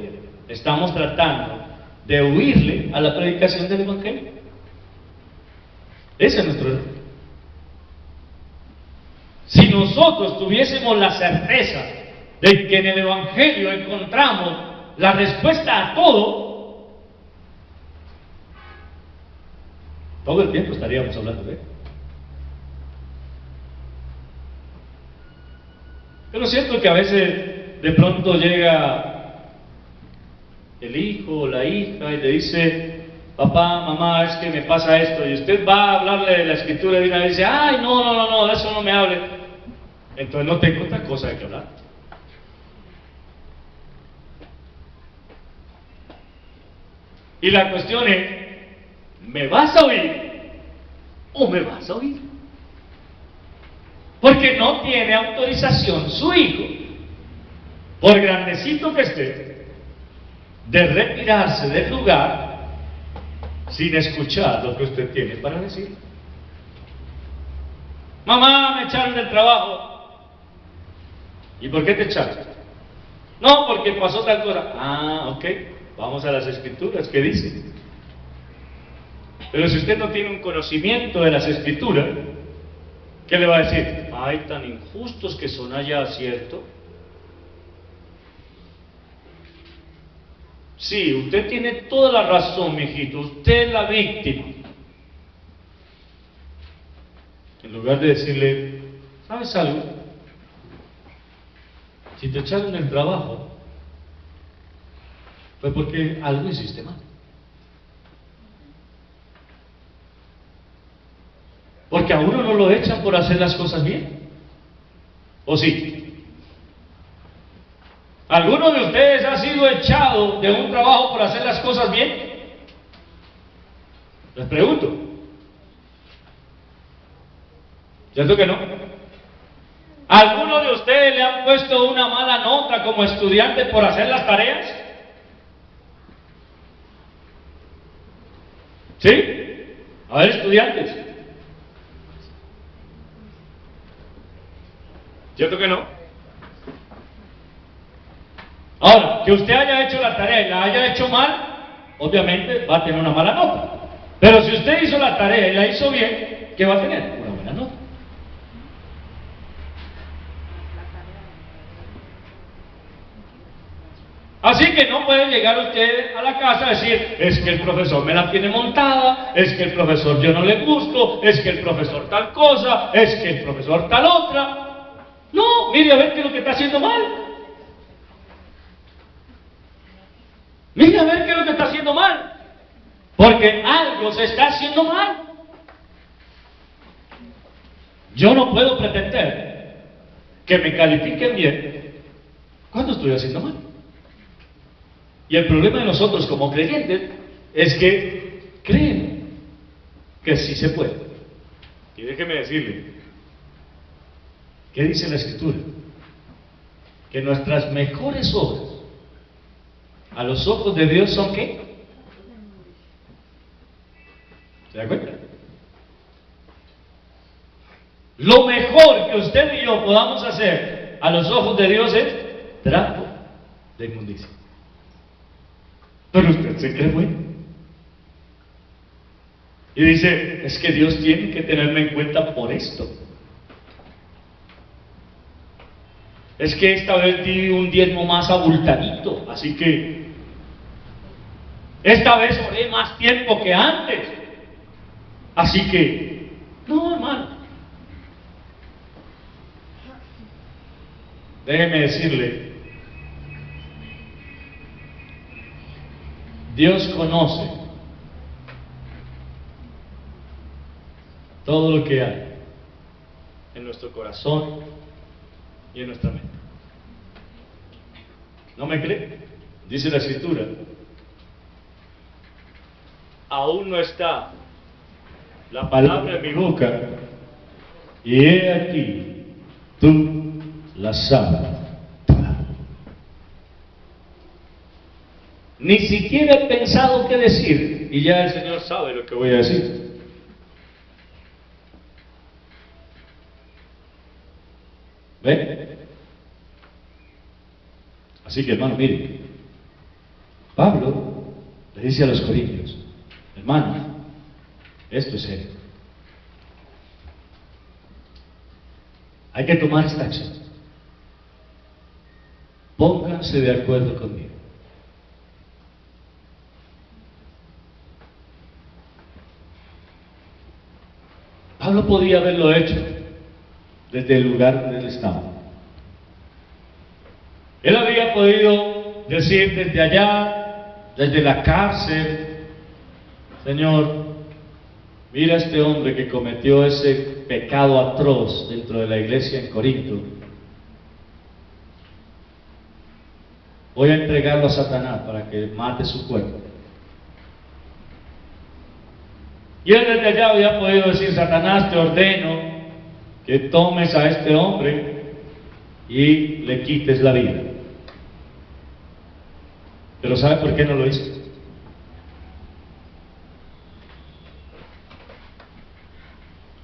estamos tratando de huirle a la predicación del Evangelio. Ese es nuestro error. Si nosotros tuviésemos la certeza de que en el Evangelio encontramos la respuesta a todo el tiempo estaríamos hablando de él. Pero siento que a veces de pronto llega el hijo o la hija y le dice, papá, mamá, es que me pasa esto, y usted va a hablarle de la Escritura y una vez dice, ay, no, de eso no me hable. Entonces no tengo otra cosa de que hablar. Y la cuestión es, ¿me vas a oír o me vas a oír? Porque no tiene autorización su hijo, por grandecito que esté, de retirarse del lugar sin escuchar lo que usted tiene para decir. Mamá, me echaron del trabajo. ¿Y por qué te echaron? No, porque pasó tal cosa. Ah, ok, vamos a las escrituras, ¿qué dice? Pero si usted no tiene un conocimiento de las escrituras, ¿qué le va a decir? Ay, tan injustos que son allá, ¿cierto? Sí, usted tiene toda la razón, mijito, usted es la víctima. En lugar de decirle, ¿sabes algo? Si te echaron del trabajo, fue porque algo hiciste mal. Porque a uno no lo echan por hacer las cosas bien. ¿O sí? ¿Alguno de ustedes ha sido echado de un trabajo por hacer las cosas bien? Les pregunto. ¿Cierto que no? ¿Alguno de ustedes le han puesto una mala nota como estudiante por hacer las tareas? ¿Sí? A ver, estudiantes. ¿Cierto que no? Ahora, que usted haya hecho la tarea y la haya hecho mal, obviamente va a tener una mala nota. Pero si usted hizo la tarea y la hizo bien, ¿qué va a tener? Una buena nota. Así que no puede llegar usted a la casa a decir, es que el profesor me la tiene montada, es que el profesor yo no le gusto, es que el profesor tal cosa, es que el profesor tal otra. No, mire a ver qué es lo que está haciendo mal. Mire a ver qué es lo que está haciendo mal. Porque algo se está haciendo mal. Yo no puedo pretender que me califiquen bien cuando estoy haciendo mal. Y el problema de nosotros como creyentes es que creen que sí se puede. Y déjeme decirle, ¿qué dice la Escritura? Que nuestras mejores obras a los ojos de Dios son ¿qué? ¿Se da cuenta? Lo mejor que usted y yo podamos hacer a los ojos de Dios es trapo de inmundicia. Pero usted se cree bueno. Y dice, es que Dios tiene que tenerme en cuenta por esto. Es que esta vez di un diezmo más abultadito, así que esta vez oré más tiempo que antes. Así que, no, hermano. Déjeme decirle, Dios conoce todo lo que hay en nuestro corazón y en nuestra mente. ¿No me cree? Dice la Escritura, aún no está la palabra en mi boca, y he aquí, tú la sabes toda. Ni siquiera he pensado qué decir, y ya el Señor sabe lo que voy a decir. ¿Ven? Así que, hermano, mire, Pablo le dice a los corintios, hermanos, esto es serio. Hay que tomar esta acción. Pónganse de acuerdo conmigo. Pablo podía haberlo hecho desde el lugar donde él estaba. Él había podido decir desde allá, desde la cárcel, Señor, mira a este hombre que cometió ese pecado atroz dentro de la iglesia en Corinto. Voy a entregarlo a Satanás para que mate su cuerpo. Y él desde allá había podido decir, Satanás, te ordeno que tomes a este hombre y le quites la vida. Pero ¿sabe por qué no lo hizo?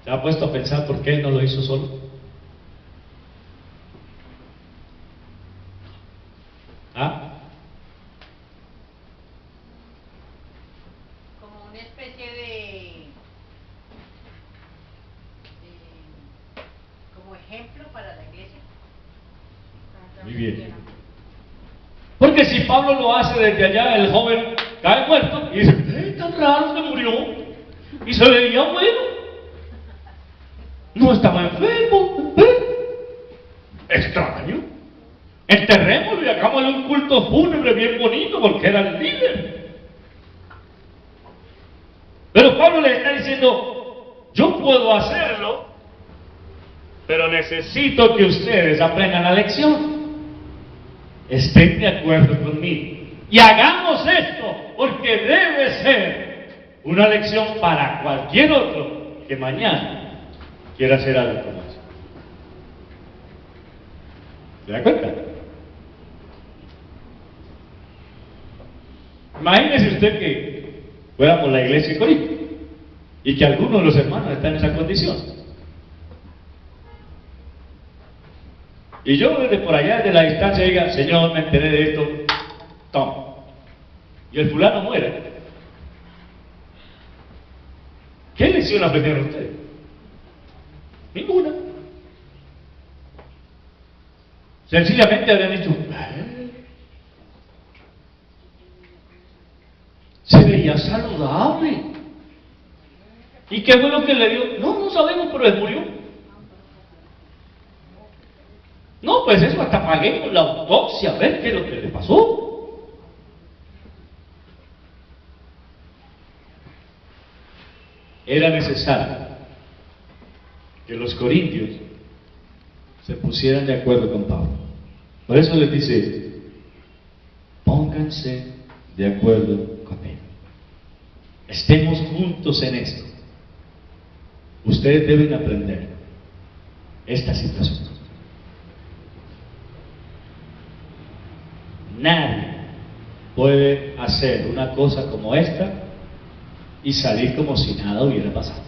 ¿Se ha puesto a pensar por qué no lo hizo solo? ¿Ah? Como una especie como ejemplo para la iglesia. Muy bien. Porque si Pablo lo hace desde allá, el joven cae muerto y dice, tan raro, se murió y se veía bueno. No estaba enfermo, extraño. Enterrémoslo y hagámosle un culto fúnebre bien bonito porque era el líder. Pero Pablo le está diciendo, yo puedo hacerlo, pero necesito que ustedes aprendan la lección. Estén de acuerdo conmigo y hagamos esto porque debe ser una lección para cualquier otro que mañana quiera hacer algo como eso. ¿Se da cuenta? Imagínese usted que fuéramos la iglesia de Corinto y que algunos de los hermanos están en esa condición. Y yo desde por allá, desde la distancia, diga, Señor, me enteré de esto, toma. Y el fulano muere. ¿Qué lección aprendieron ustedes? Ninguna. Sencillamente habrían dicho, se veía saludable. ¿Y qué fue lo que le dio? No sabemos, pero él murió. No, pues eso, hasta paguemos la autopsia, a ver qué es lo que le pasó. Era necesario que los corintios se pusieran de acuerdo con Pablo. Por eso les dice, pónganse de acuerdo conmigo. Estemos juntos en esto. Ustedes deben aprender esta situación. Nadie puede hacer una cosa como esta y salir como si nada hubiera pasado.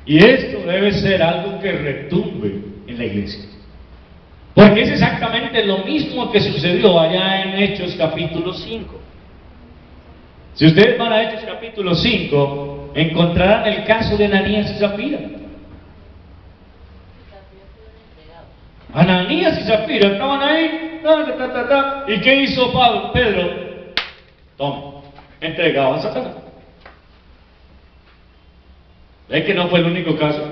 Y esto debe ser algo que retumbe en la iglesia. Porque es exactamente lo mismo que sucedió allá en Hechos capítulo 5. Si ustedes van a Hechos capítulo 5, encontrarán el caso de Ananías y Zafira. Ananías y Zafira estaban ahí, ¿y qué hizo Pedro? Toma, entregado a Satanás. ¿Ves que no fue el único caso?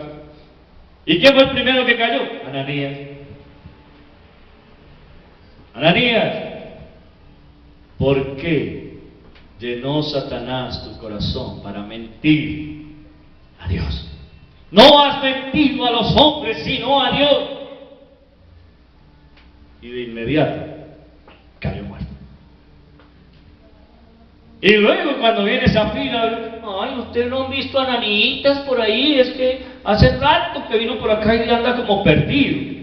¿Y quién fue el primero que cayó? Ananías. Ananías, ¿por qué llenó Satanás tu corazón para mentir a Dios? No has mentido a los hombres, sino a Dios. Y de inmediato cayó muerto. Y luego cuando viene Zafira, ay, ustedes no han visto a Ananitas por ahí, es que hace rato que vino por acá y anda como perdido.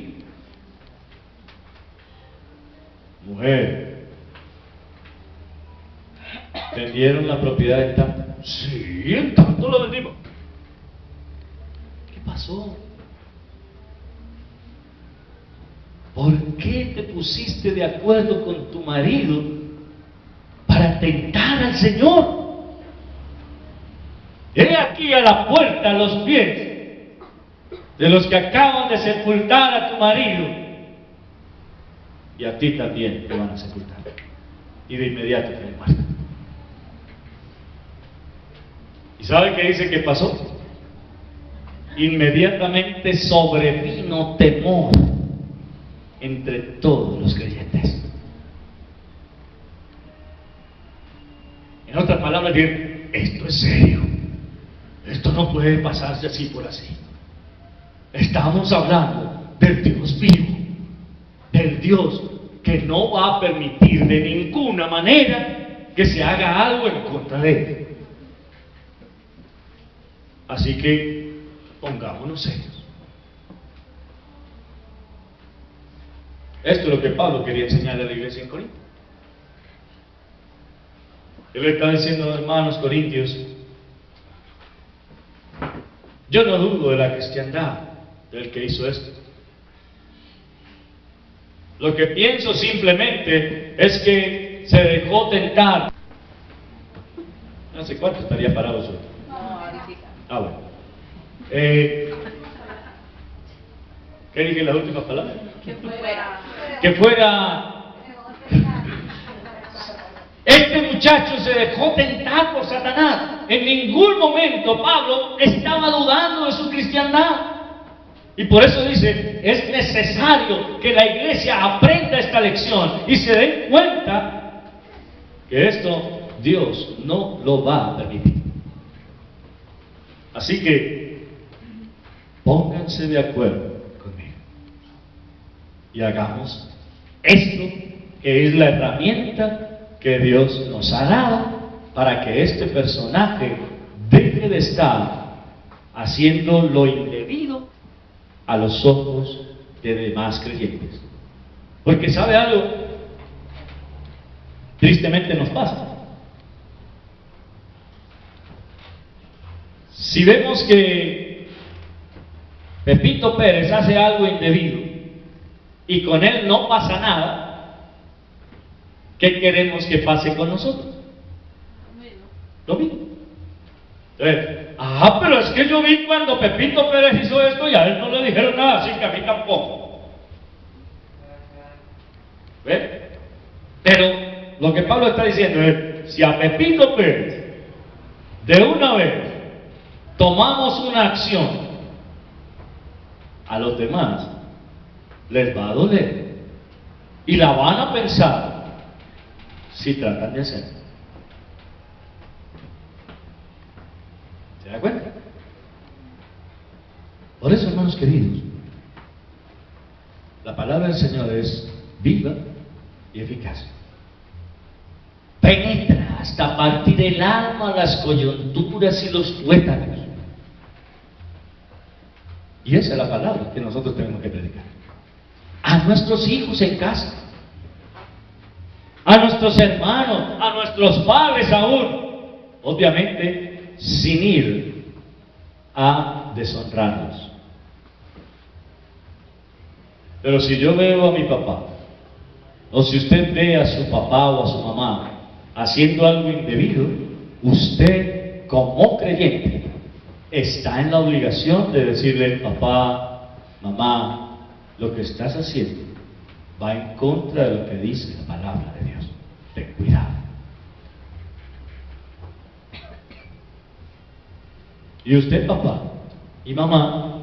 Mujer, ¿vendieron la propiedad en tanto? Sí, en tanto lo vendimos. ¿Qué pasó? ¿Por qué te pusiste de acuerdo con tu marido para tentar al Señor? He aquí a la puerta los pies de los que acaban de sepultar a tu marido, y a ti también te van a sepultar. Y de inmediato te muerta. ¿Y sabe qué dice que pasó? Inmediatamente sobrevino temor entre todos los creyentes. En otras palabras, bien, esto es serio. Esto no puede pasarse así por así. Estamos hablando del Dios vivo, del Dios que no va a permitir de ninguna manera que se haga algo en contra de él. Así que pongámonos serios. Esto es lo que Pablo quería enseñarle a la iglesia en Corinto. Él le está diciendo, hermanos corintios, yo no dudo de la cristiandad del que hizo esto. Lo que pienso simplemente es que se dejó tentar. No sé cuánto estaría parado yo. No, ahorita. Ah, bueno. ¿Qué dije en las últimas palabras? Que fuera. Que fuera. Este muchacho se dejó tentar por Satanás. En ningún momento Pablo estaba dudando de su cristiandad. Y por eso dice, es necesario que la iglesia aprenda esta lección y se den cuenta que esto Dios no lo va a permitir. Así que pónganse de acuerdo conmigo y hagamos esto, que es la herramienta que Dios nos ha dado para que este personaje deje de estar haciendo lo indebido a los ojos de demás creyentes. Porque ¿sabe algo? Tristemente nos pasa. Si vemos que Pepito Pérez hace algo indebido y con él no pasa nada, ¿qué queremos que pase con nosotros? Lo mismo. Entonces, pero es que yo vi cuando Pepito Pérez hizo esto y a él no le dijeron nada, así que a mí tampoco. ¿Ve? Pero lo que Pablo está diciendo es, si a Pepito Pérez de una vez tomamos una acción, a los demás les va a doler y la van a pensar si tratan de hacerlo. ¿Se da cuenta? Por eso, hermanos queridos, la palabra del Señor es viva y eficaz. Penetra hasta partir el alma, las coyunturas y los tuétanos. Y esa es la palabra que nosotros tenemos que predicar. A nuestros hijos en casa, a nuestros hermanos, a nuestros padres aún, obviamente sin ir a deshonrarlos. Pero si yo veo a mi papá, o si usted ve a su papá o a su mamá haciendo algo indebido, usted como creyente está en la obligación de decirle, papá, mamá, lo que estás haciendo va en contra de lo que dice la palabra de Dios. Ten cuidado. Y usted, papá y mamá,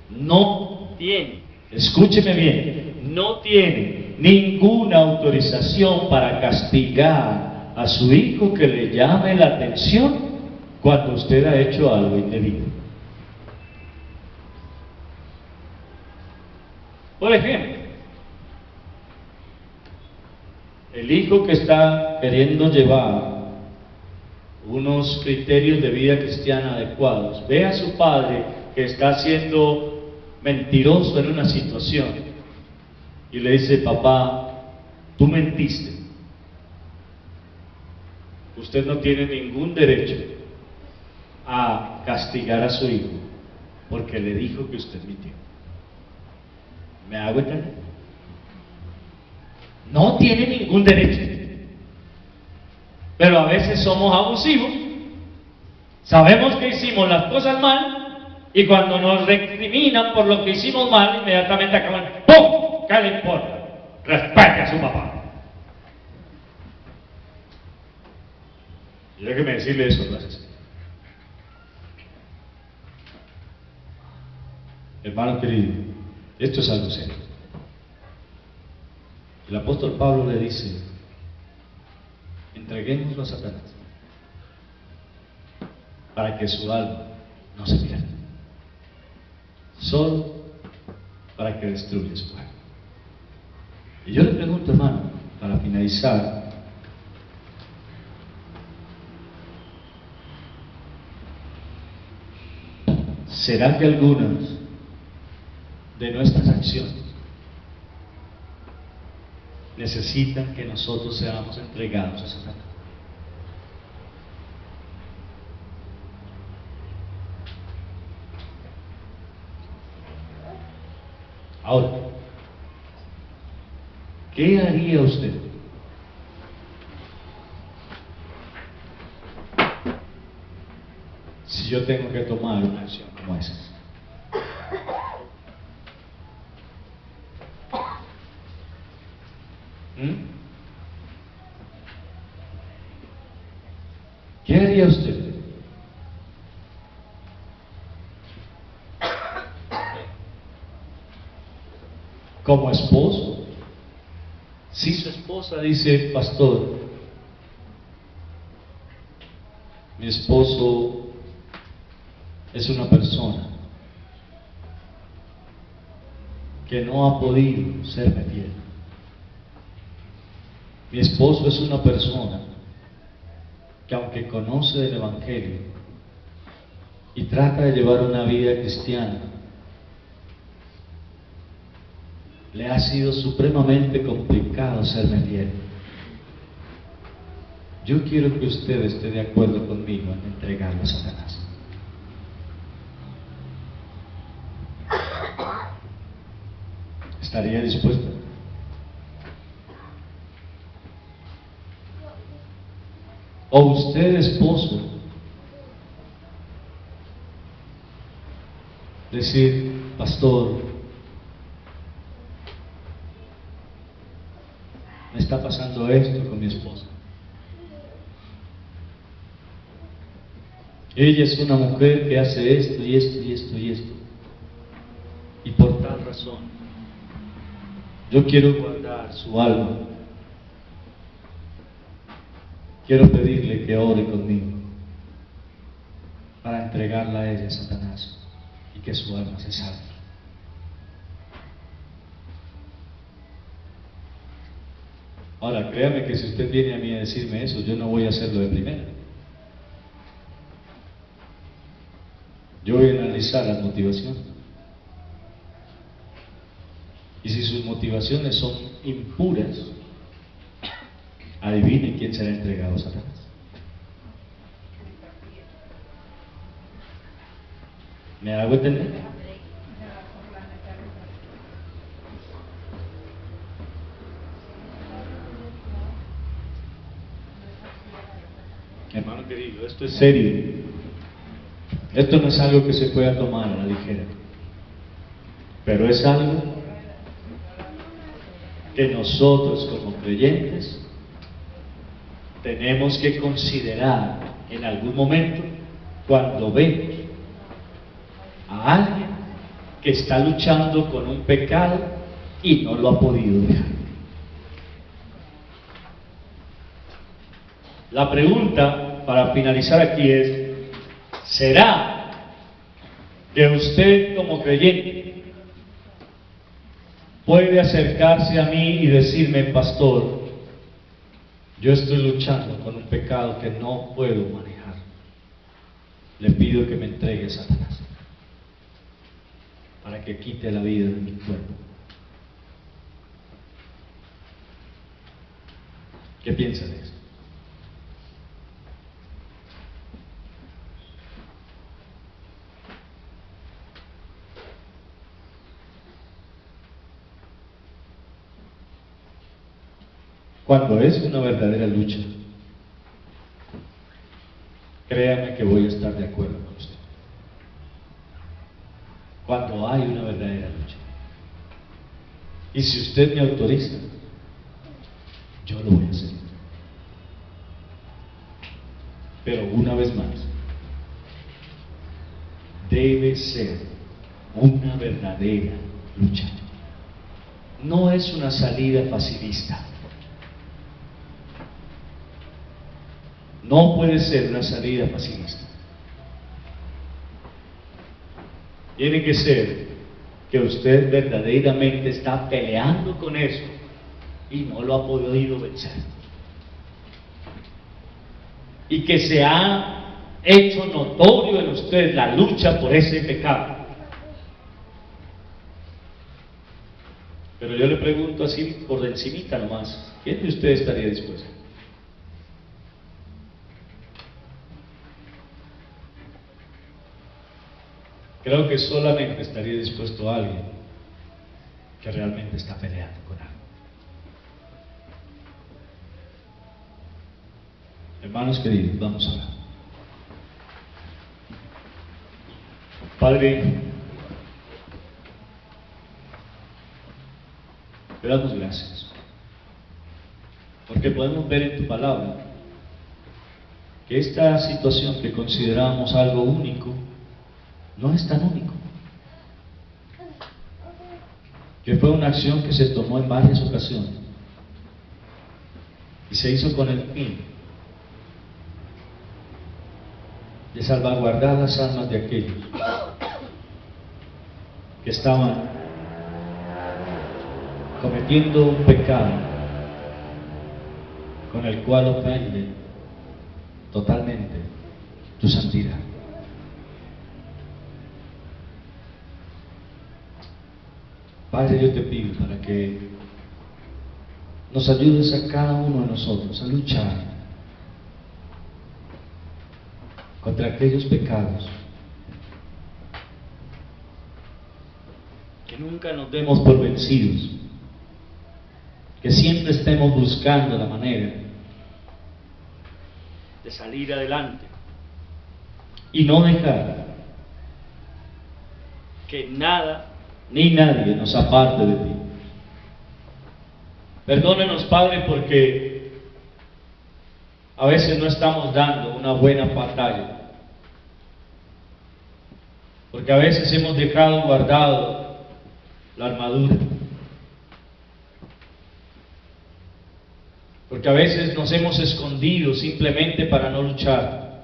no tiene, escúcheme bien, no tiene ninguna autorización para castigar a su hijo que le llame la atención cuando usted ha hecho algo indebido. Por ejemplo, el hijo que está queriendo llevar unos criterios de vida cristiana adecuados, ve a su padre que está siendo mentiroso en una situación y le dice, papá, tú mentiste. Usted no tiene ningún derecho a castigar a su hijo porque le dijo que usted mintió. ¿Me hago entender? No tiene ningún derecho. Pero a veces somos abusivos, sabemos que hicimos las cosas mal y cuando nos recriminan por lo que hicimos mal, inmediatamente acaban, ¡pum! ¿Qué le importa? Respete a su papá. Y déjeme decirle eso, gracias. Hermano querido, esto es algo serio. El apóstol Pablo le dice, entreguémoslo a Satanás para que su alma no se pierda, solo para que destruya su alma. Y yo le pregunto, hermano, para finalizar, ¿será que algunas de nuestras acciones necesitan que nosotros seamos entregados a Satanás. Ahora, ¿qué haría usted si yo tengo que tomar una acción como esa? ¿Qué haría usted? Como esposo, si su esposa dice, pastor, mi esposo es una persona que no ha podido serme fiel. Mi esposo es una persona que, aunque conoce del Evangelio y trata de llevar una vida cristiana, le ha sido supremamente complicado serme fiel. Yo quiero que usted esté de acuerdo conmigo en entregarlo a Satanás. ¿Estaría dispuesto? O usted, esposo, decir, pastor, me está pasando esto con mi esposa. Ella es una mujer que hace esto y esto y esto y esto. Y por tal razón, yo quiero guardar su alma. Quiero pedirle que ore conmigo para entregarla a ella a Satanás y que su alma se salve. Ahora, créame que si usted viene a mí a decirme eso, yo no voy a hacerlo de primera. Yo voy a analizar las motivaciones. Y si sus motivaciones son impuras, adivinen quién será entregado a Satanás. ¿Me hago entender? Hermano querido, esto es serio. Esto no es algo que se pueda tomar a la ligera, pero es algo que nosotros como creyentes tenemos que considerar en algún momento cuando vemos a alguien que está luchando con un pecado y no lo ha podido dejar. La pregunta para finalizar aquí es: ¿será que usted como creyente puede acercarse a mí y decirme, pastor, yo estoy luchando con un pecado que no puedo manejar, le pido que me entregue a Satanás para que quite la vida de mi cuerpo? ¿Qué piensa de eso? Cuando es una verdadera lucha, créame que voy a estar de acuerdo con usted. Cuando hay una verdadera lucha. Y si usted me autoriza, yo lo voy a hacer. Pero una vez más, debe ser una verdadera lucha. No es una salida facilista. No puede ser una salida facilista. Tiene que ser que usted verdaderamente está peleando con eso y no lo ha podido vencer. Y que se ha hecho notorio en usted la lucha por ese pecado. Pero yo le pregunto así por encimita nomás, ¿quién de ustedes estaría dispuesto? Creo que solamente estaría dispuesto alguien que realmente está peleando con algo. Hermanos queridos, vamos a orar. Padre, te damos gracias, porque podemos ver en tu palabra que esta situación que consideramos algo único, no es tan único. Que fue una acción que se tomó en varias ocasiones y se hizo con el fin de salvaguardar las almas de aquellos que estaban cometiendo un pecado con el cual ofende totalmente tu santidad. Padre, yo te pido para que nos ayudes a cada uno de nosotros a luchar contra aquellos pecados, que nunca nos demos por vencidos, que siempre estemos buscando la manera de salir adelante y no dejar que nada ni nadie nos aparte de ti. Perdónenos, Padre, porque a veces no estamos dando una buena batalla, porque a veces hemos dejado guardado la armadura, porque a veces nos hemos escondido simplemente para no luchar.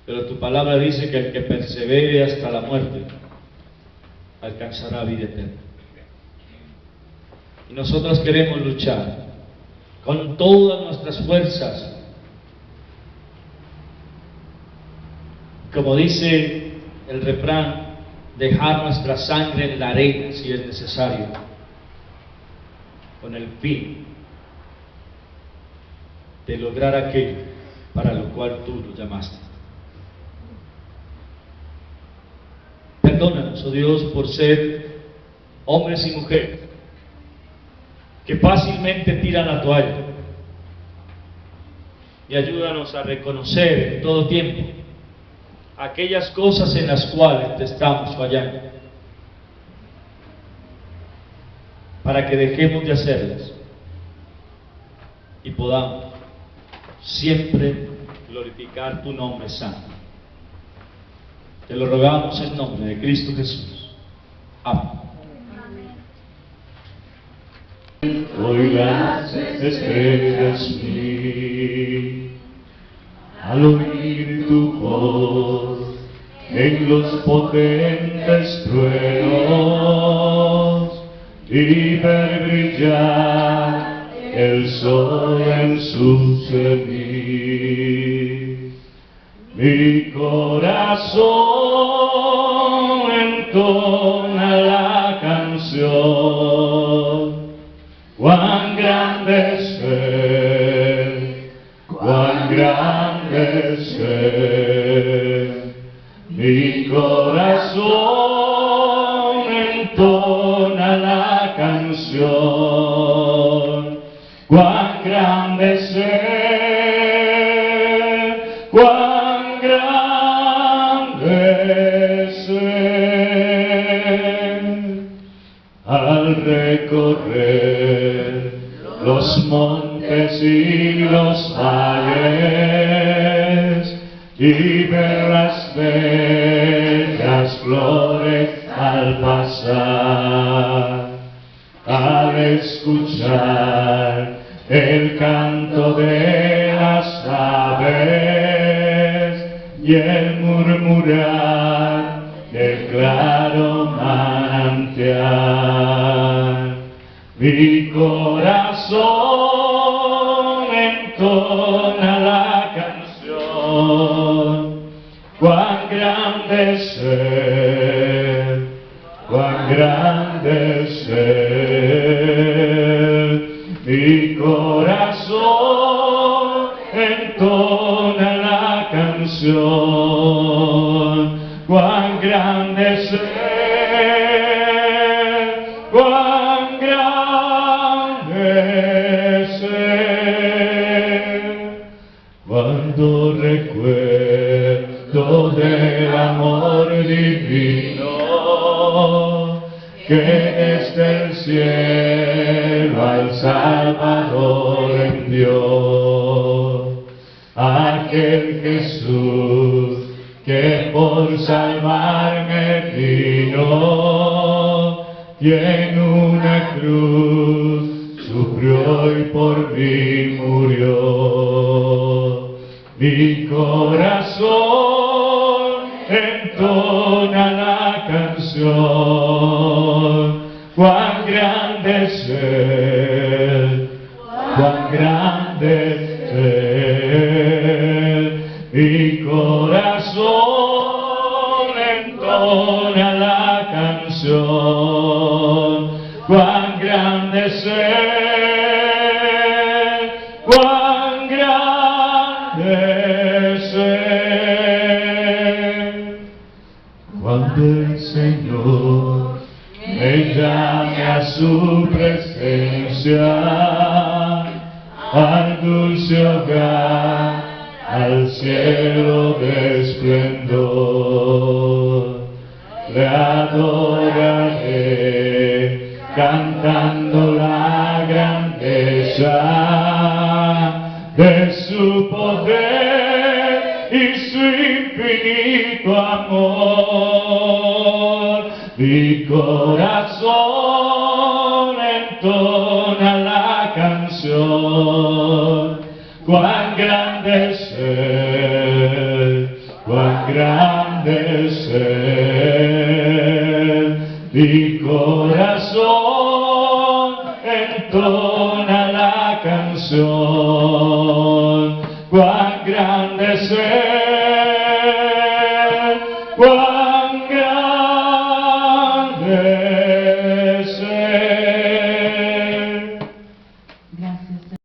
Pero tu palabra dice que el que persevere hasta la muerte alcanzará vida eterna. Y nosotros queremos luchar con todas nuestras fuerzas. Como dice el refrán, dejar nuestra sangre en la arena si es necesario, con el fin de lograr aquello para lo cual tú nos llamaste. Perdónanos, oh Dios, por ser hombres y mujeres que fácilmente tiran la toalla, y ayúdanos a reconocer en todo tiempo aquellas cosas en las cuales te estamos fallando, para que dejemos de hacerlas y podamos siempre glorificar tu nombre santo. Te lo rogamos en nombre de Cristo Jesús. Amén. Hoy las estrellas vi, al oír tu voz en los potentes truenos, y ver brillar el sol en su cenit. Mi corazón entona la canción, cuán grande es Él, cuán grande es Él. Mi corazón entona la canción, cuán grande es Él, cuán grande es Él. Al recorrer los montes y los valles, y ver las bellas flores al pasar, al escuchar el canto de las aves y el murmurar del claro manantial, mi corazón entona la canción, cuán grande es Él, cuán grande grande es Él. Mi corazón entona la canción. Cuán grande es Él, cuán grande es Él. Cuando recuerdo del amor divino que desde el cielo al Salvador envió, aquel Jesús que por salvarme vino, y en una cruz sufrió y por mí murió. Mi corazón entona la canción. Cuán grande es Él, cuán grande es Él. Mi corazón entona la canción. Cuán grande es Él, cuán grande es Él. Cuando el Señor me llame a su presencia, al dulce hogar, al cielo de esplendor, le adoraré cantando la grandeza de su poder y su infinito amor. Mi corazón entona la canción. Cuán grande es Él, cuán grande es Él. Mi corazón entona la canción. Cuán grande es Él, cuán